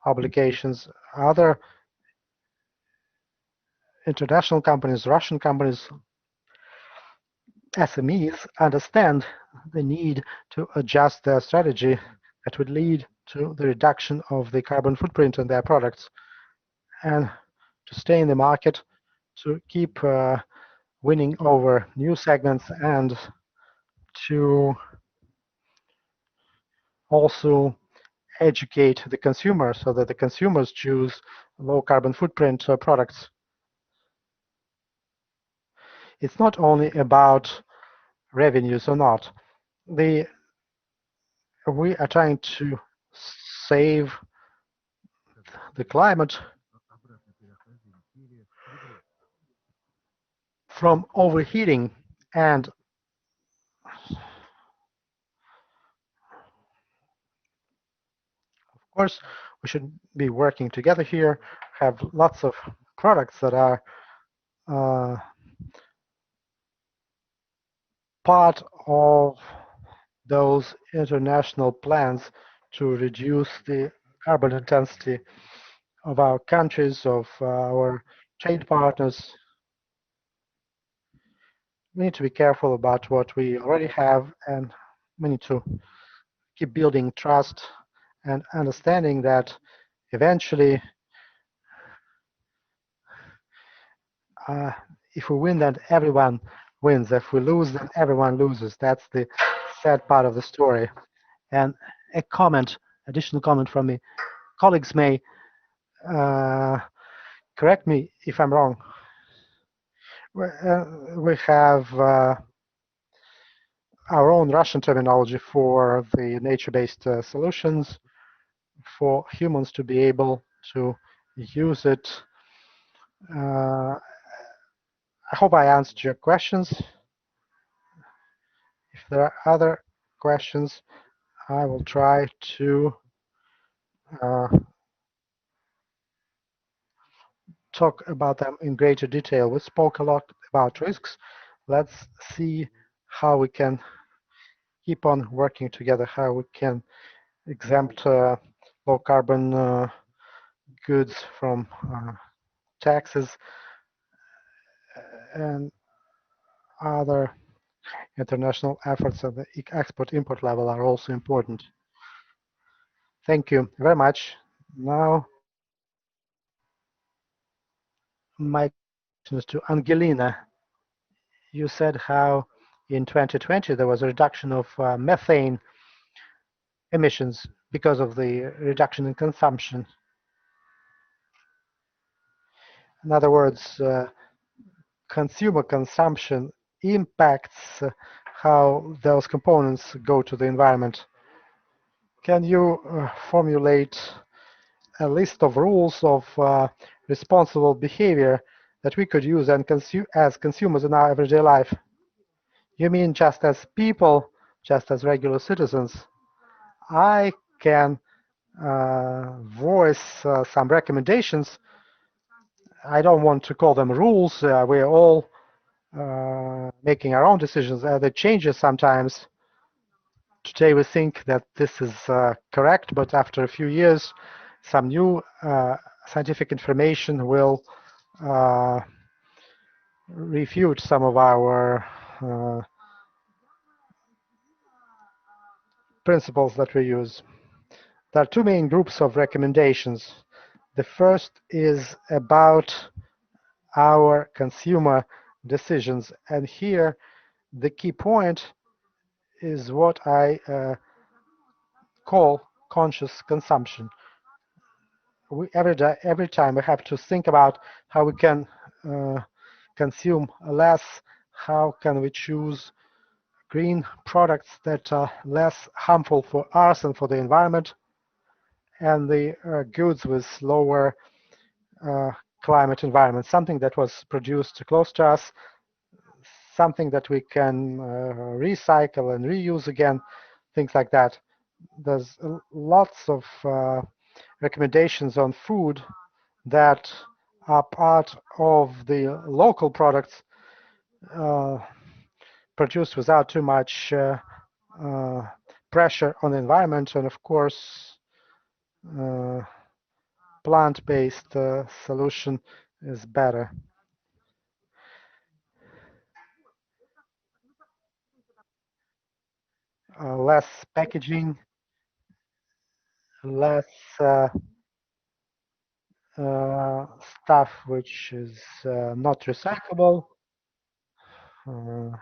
obligations. Other international companies, Russian companies, SMEs understand the need to adjust their strategy that would lead to the reduction of the carbon footprint in their products and to stay in the market, to keep winning over new segments, and to also educate the consumer so that the consumers choose low carbon footprint products. It's not only about revenues or not. We are trying to save the climate from overheating, and of course we should be working together here, have lots of products that are part of those international plans to reduce the carbon intensity of our countries, of our trade partners. We need to be careful about what we already have, and we need to keep building trust and understanding that eventually, if we win, then everyone wins. If we lose, then everyone loses. That's the sad part of the story. And a comment, additional comment from me. Colleagues may correct me if I'm wrong. We have our own Russian terminology for the nature-based solutions for humans to be able to use it. I hope I answered your questions. If there are other questions, I will try to talk about them in greater detail. We spoke a lot about risks. Let's see how we can keep on working together, how we can exempt low carbon goods from taxes and other international efforts at the export-import level are also important. Thank you very much. Now, my question is to Angelina. You said how in 2020 there was a reduction of methane emissions because of the reduction in consumption. In other words, consumer consumption impacts how those components go to the environment. Can you formulate a list of rules of responsible behavior that we could use and as consumers in our everyday life? You mean just as people, just as regular citizens? I can voice some recommendations. I don't want to call them rules. We're all making our own decisions. They change sometimes. Today we think that this is correct, but after a few years, some new scientific information will refute some of our principles that we use. There are two main groups of recommendations. The first is about our consumer decisions, and here the key point is what I call conscious consumption. Every time we have to think about how we can consume less, how can we choose green products that are less harmful for us and for the environment, and the goods with lower climate environment, something that was produced close to us, something that we can recycle and reuse again, things like that. There's lots of recommendations on food that are part of the local products produced without too much pressure on the environment, and of course, plant-based solution is better. Less packaging, less stuff which is not recyclable, uh,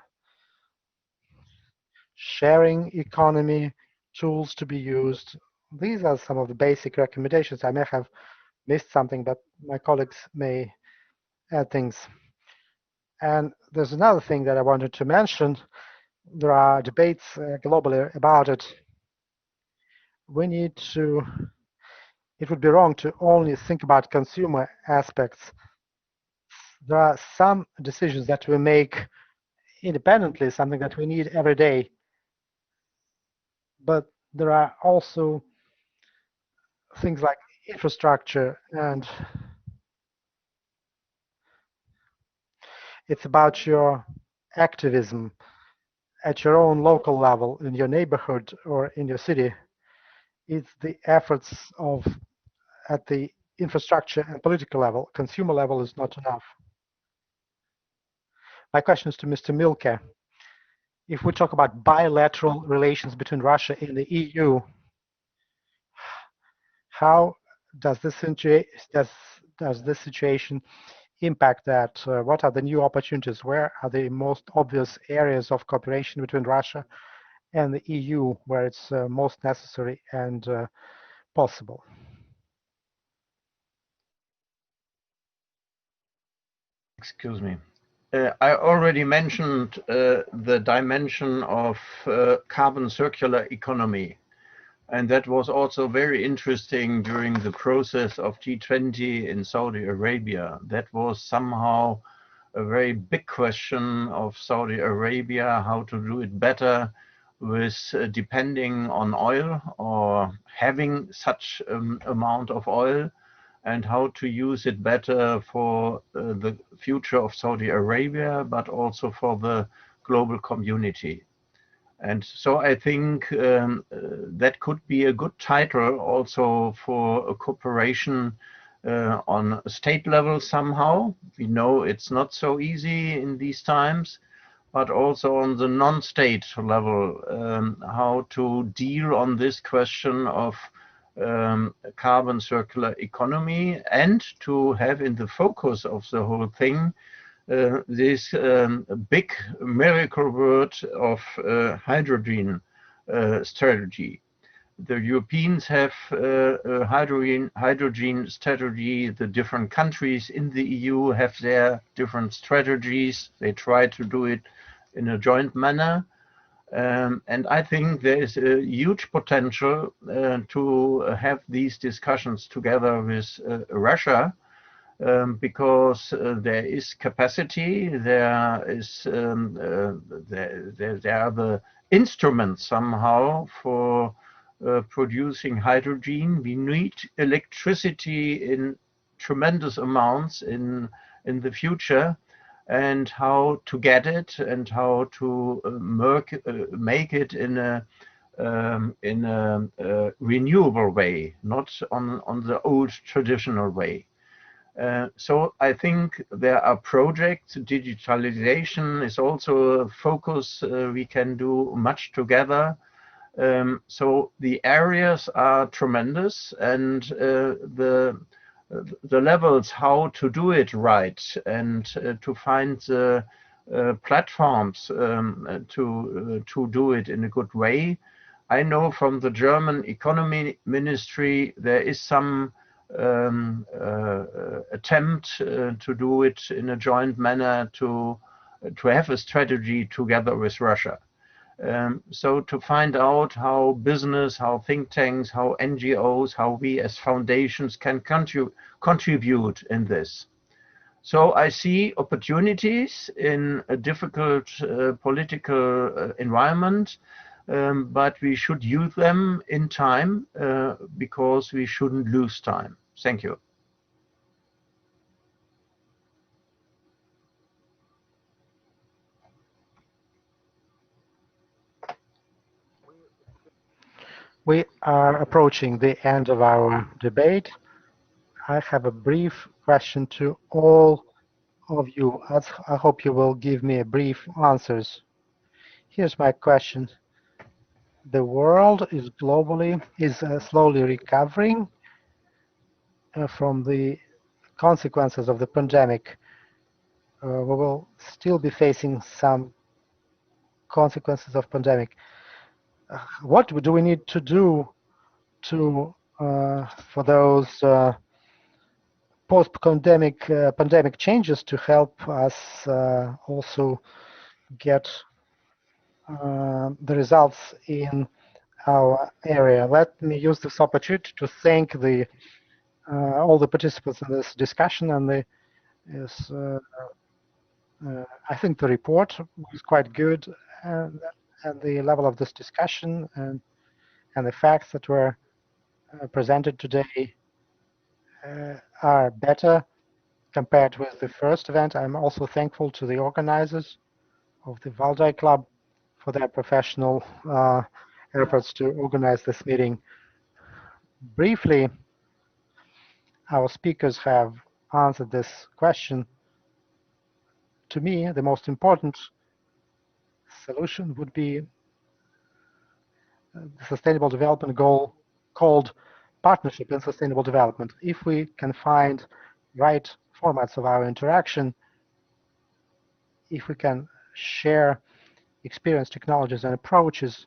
sharing economy, tools to be used. These are some of the basic recommendations. I may have missed something, but my colleagues may add things. And there's another thing that I wanted to mention. There are debates globally about it. We need to, it would be wrong to only think about consumer aspects. There are some decisions that we make independently, something that we need every day. But there are also things like infrastructure, and it's about your activism at your own local level, in your neighborhood or in your city. It's the efforts of at the infrastructure and political level. Consumer level is not enough. My question is to Mr. Milke. If we talk about bilateral relations between Russia and the EU, how does this situation impact that? What are the new opportunities? Where are the most obvious areas of cooperation between Russia and the EU where it's most necessary and possible? Excuse me. I already mentioned the dimension of carbon circular economy. And that was also very interesting during the process of G20 in Saudi Arabia. That was somehow a very big question of Saudi Arabia, how to do it better with depending on oil or having such amount of oil, and how to use it better for the future of Saudi Arabia, but also for the global community. And so I think that could be a good title also for a cooperation on a state level somehow. We know it's not so easy in these times, but also on the non-state level, how to deal on this question of carbon circular economy, and to have in the focus of the whole thing this big miracle word of hydrogen strategy. The Europeans have a hydrogen strategy. The different countries in the EU have their different strategies. They try to do it in a joint manner. And I think there is a huge potential to have these discussions together with Russia, because there is capacity, there are the instruments somehow for producing hydrogen. We need electricity in tremendous amounts in the future, and how to get it and how to make it in a renewable way, not on the old traditional way. So I think there are projects. Digitalization is also a focus. We can do much together. So the areas are tremendous, and the levels how to do it right, and to find the platforms to do it in a good way. I know from the German economy ministry there is some attempt to do it in a joint manner, to have a strategy together with Russia. So to find out how business, how think tanks, how NGOs, how we as foundations can contribute in this. So I see opportunities in a difficult political environment, but we should use them in time, because we shouldn't lose time. Thank you. We are approaching the end of our debate. I have a brief question to all of you. I hope you will give me a brief answers. Here's my question. The world is slowly recovering from the consequences of the pandemic. We will still be facing some consequences of pandemic. What do we need to do for those post-pandemic changes to help us also get the results in our area? Let me use this opportunity to thank all the participants in this discussion, and I think the report was quite good, and the level of this discussion and the facts that were presented today are better compared with the first event. I'm also thankful to the organizers of the Valdai Club for their professional efforts to organize this meeting. Briefly, our speakers have answered this question. To me, the most important solution would be the Sustainable Development Goal called Partnership in Sustainable Development. If we can find right formats of our interaction, if we can share experience, technologies, and approaches,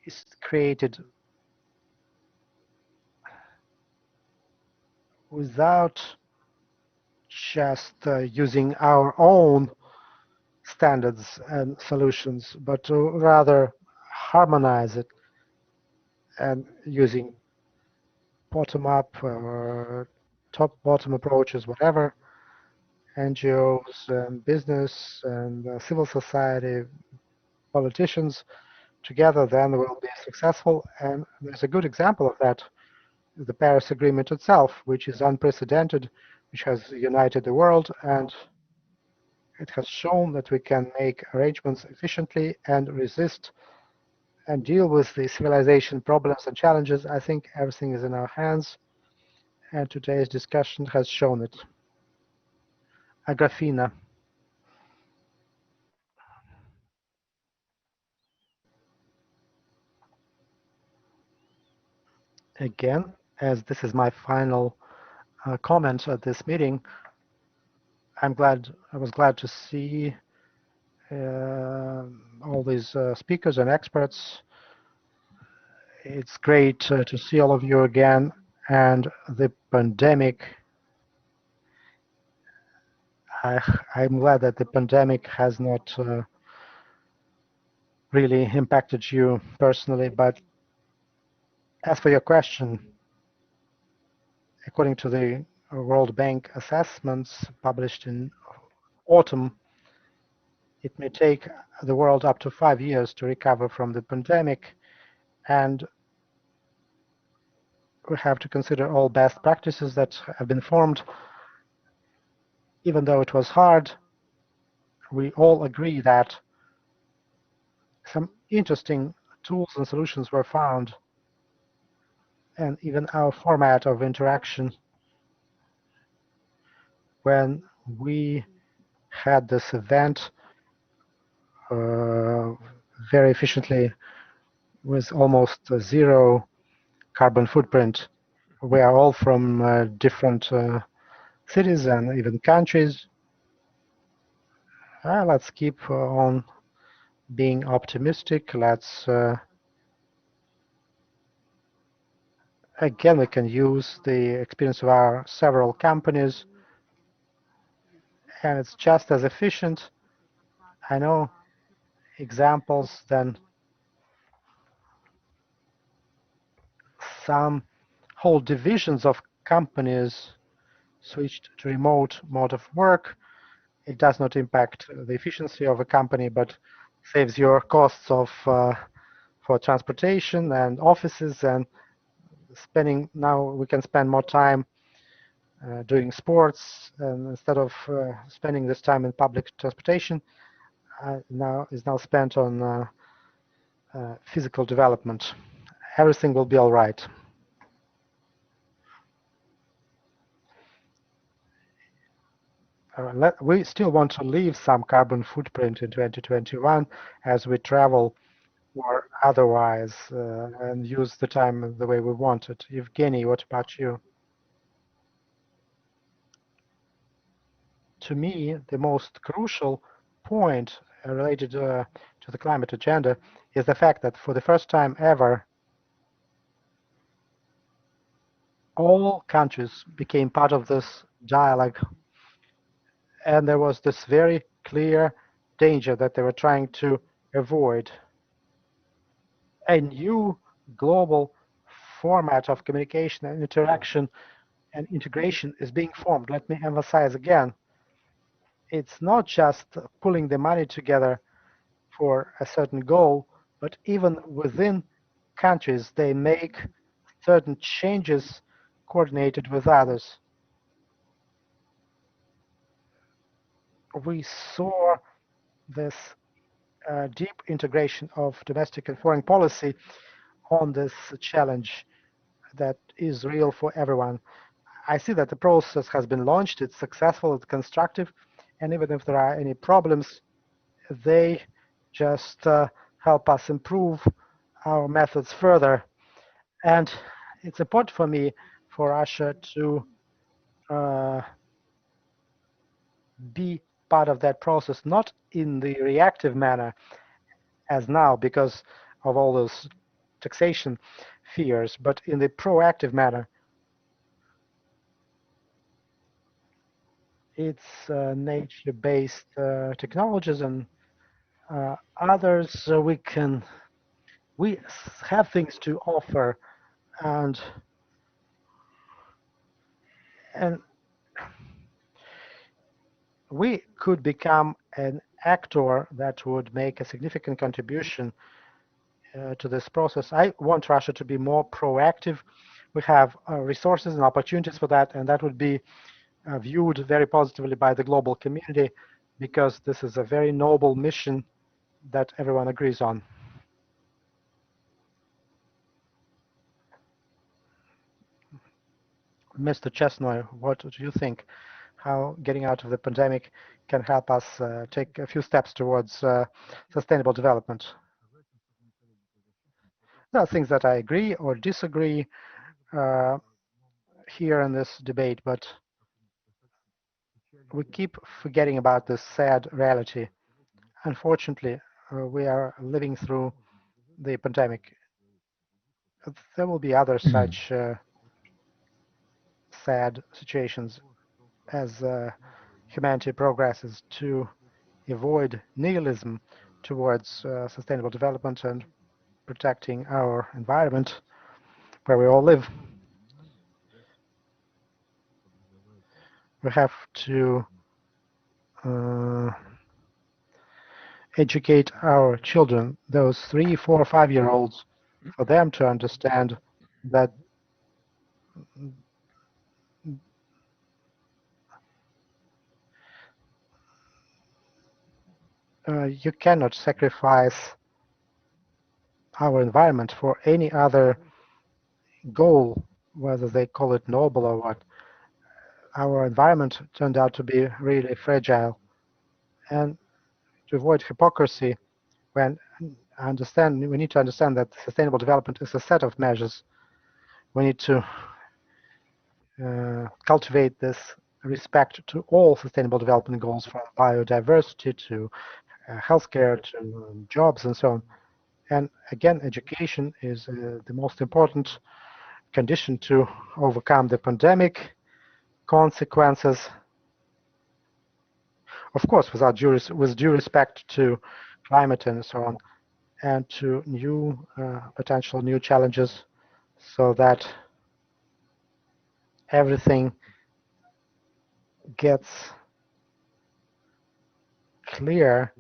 is created without just using our own standards and solutions, but to rather harmonize it and using bottom-up or top-bottom approaches, whatever, NGOs and business and civil society, politicians together, then we'll be successful. And there's a good example of that, the Paris Agreement itself, which is unprecedented, which has united the world, and it has shown that we can make arrangements efficiently and resist and deal with the civilization problems and challenges. I think everything is in our hands, and today's discussion has shown it. Agrafena. Again, as this is my final comment at this meeting, I was glad to see all these speakers and experts. It's great to see all of you again. And the pandemic, I'm glad that the pandemic has not really impacted you personally. But as for your question, according to the World Bank assessments published in autumn, it may take the world up to 5 years to recover from the pandemic, and we have to consider all best practices that have been formed. Even though it was hard, we all agree that some interesting tools and solutions were found, and even our format of interaction, when we had this event very efficiently with almost zero carbon footprint. We are all from different cities and even countries. Let's keep on being optimistic. Let's again, we can use the experience of our several companies, and it's just as efficient. I know examples than some whole divisions of companies switched to remote mode of work. It does not impact the efficiency of a company, but saves your costs of for transportation and offices, and spending. Now we can spend more time doing sports, and instead of spending this time in public transportation, now is now spent on physical development. everything will be all right. We still want to leave some carbon footprint in 2021 as we travel or otherwise and use the time the way we want it. Yevgeniy, what about you? To me, the most crucial point related to the climate agenda is the fact that for the first time ever, all countries became part of this dialogue, and there was this very clear danger that they were trying to avoid. A new global format of communication and interaction and integration is being formed. Let me emphasize again, it's not just pulling the money together for a certain goal, but even within countries, they make certain changes coordinated with others. We saw this deep integration of domestic and foreign policy on this challenge that is real for everyone. I see that the process has been launched, it's successful, it's constructive, and even if there are any problems, they just help us improve our methods further. And it's important for me, for Russia to be part of that process, not in the reactive manner as now because of all those taxation fears, but in the proactive manner. It's nature-based technologies and others we have things to offer, and we could become an actor that would make a significant contribution to this process. I want Russia to be more proactive. We have resources and opportunities for that, and that would be viewed very positively by the global community because this is a very noble mission that everyone agrees on. Mr. Chestnoy, what do you think? How getting out of the pandemic can help us take a few steps towards sustainable development? There are things that I agree or disagree here in this debate, but we keep forgetting about this sad reality. Unfortunately, we are living through the pandemic. There will be other such sad situations as humanity progresses to avoid nihilism towards sustainable development and protecting our environment where we all live. We have to educate our children, those 3, 4, 5-year-olds, for them to understand that you cannot sacrifice our environment for any other goal, whether they call it noble or what. Our environment turned out to be really fragile. And to avoid hypocrisy, when we need to understand that sustainable development is a set of measures. We need to cultivate this respect to all sustainable development goals, from biodiversity to healthcare to jobs and so on. And again, education is the most important condition to overcome the pandemic consequences. Of course, with due respect to climate and so on, and to potential new challenges, so that everything gets clear.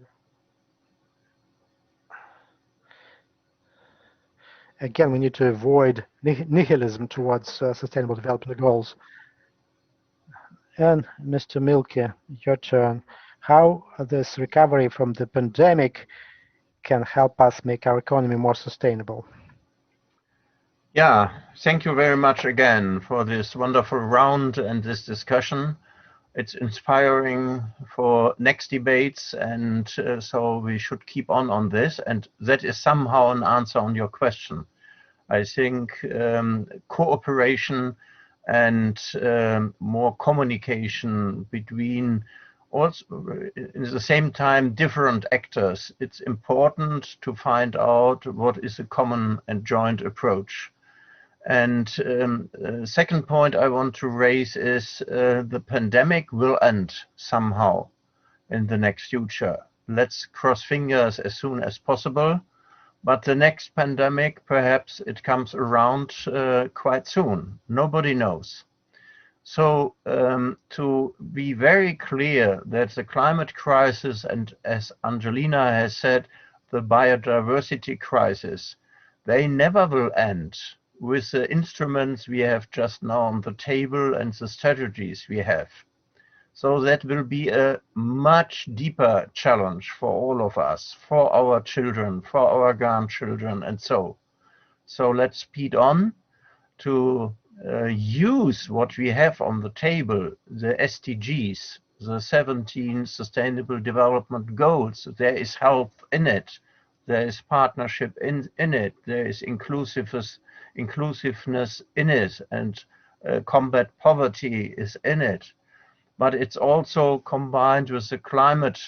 Again, we need to avoid nihilism towards sustainable development goals. And Mr. Milke, your turn. How this recovery from the pandemic can help us make our economy more sustainable? Yeah, thank you very much again for this wonderful round and this discussion. It's inspiring for next debates, and so we should keep on this, and that is somehow an answer on your question. I think cooperation and more communication between also in the same time different actors. It's important to find out what is a common and joint approach. And second point I want to raise is the pandemic will end somehow in the next future. Let's cross fingers as soon as possible. But the next pandemic, perhaps it comes around quite soon. Nobody knows. So to be very clear that the climate crisis, and as Angelina has said, the biodiversity crisis, they never will end with the instruments we have just now on the table and the strategies we have. So that will be a much deeper challenge for all of us, for our children, for our grandchildren, and so. So let's speed on to use what we have on the table, the SDGs, the 17 Sustainable Development Goals. There is health in it. There is partnership in it. There is inclusiveness in it, and combat poverty is in it. But it's also combined with the climate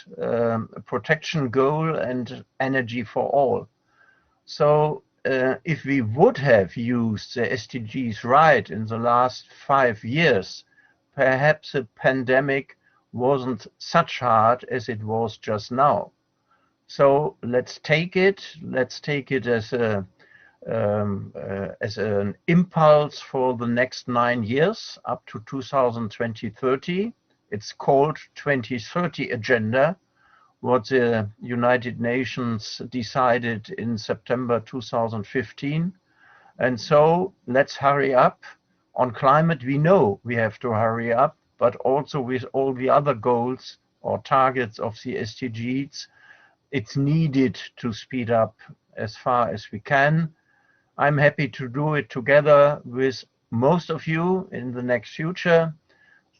protection goal and energy for all. So if we would have used the SDGs right in the last 5 years, perhaps the pandemic wasn't such hard as it was just now. So let's take it as an impulse for the next 9 years up to 2020-30. It's called 2030 Agenda, what the United Nations decided in September 2015. And so let's hurry up. On climate, we know we have to hurry up, but also with all the other goals or targets of the SDGs, it's needed to speed up as far as we can. I'm happy to do it together with most of you in the next future.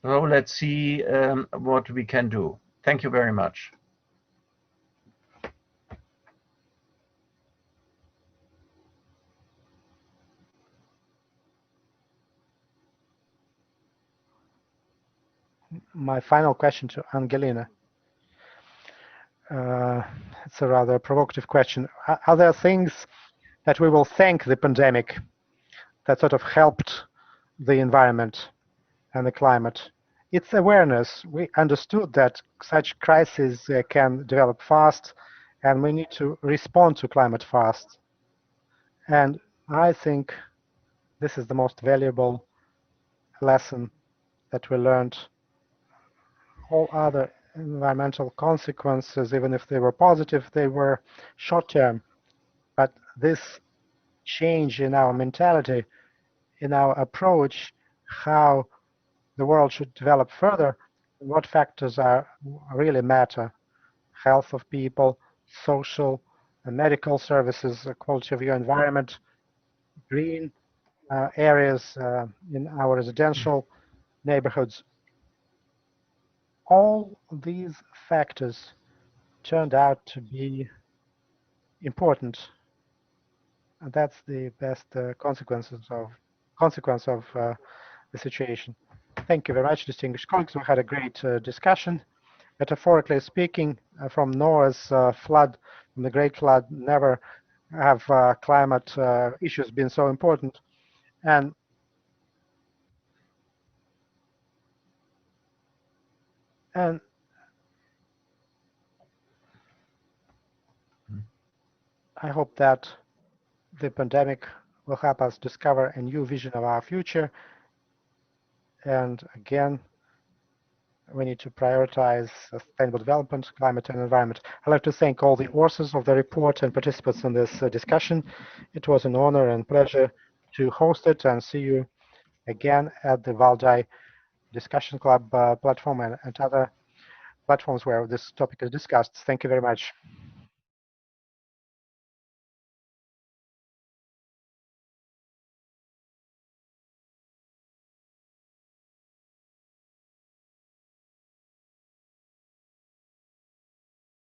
So let's see what we can do. Thank you very much. My final question to Angelina. It's a rather provocative question. Are there things that we will thank the pandemic that sort of helped the environment and the climate? It's awareness. We understood that such crises can develop fast, and we need to respond to climate fast. And I think this is the most valuable lesson that we learned. All other environmental consequences, even if they were positive, they were short-term. But this change in our mentality, in our approach, how the world should develop further, what factors really matter: health of people, social and medical services, quality of your environment, green areas in our residential neighborhoods. All these factors turned out to be important, and that's the best consequence of the situation. Thank you very much, distinguished colleagues. We had a great discussion. Metaphorically speaking, from Noah's flood, from the Great Flood, never have climate issues been so important. And I hope that the pandemic will help us discover a new vision of our future. And again, we need to prioritize sustainable development, climate and environment. I'd like to thank all the authors of the report and participants in this discussion. It was an honor and pleasure to host it, and see you again at the Valdai Discussion Club platform and other platforms where this topic is discussed. Thank you very much.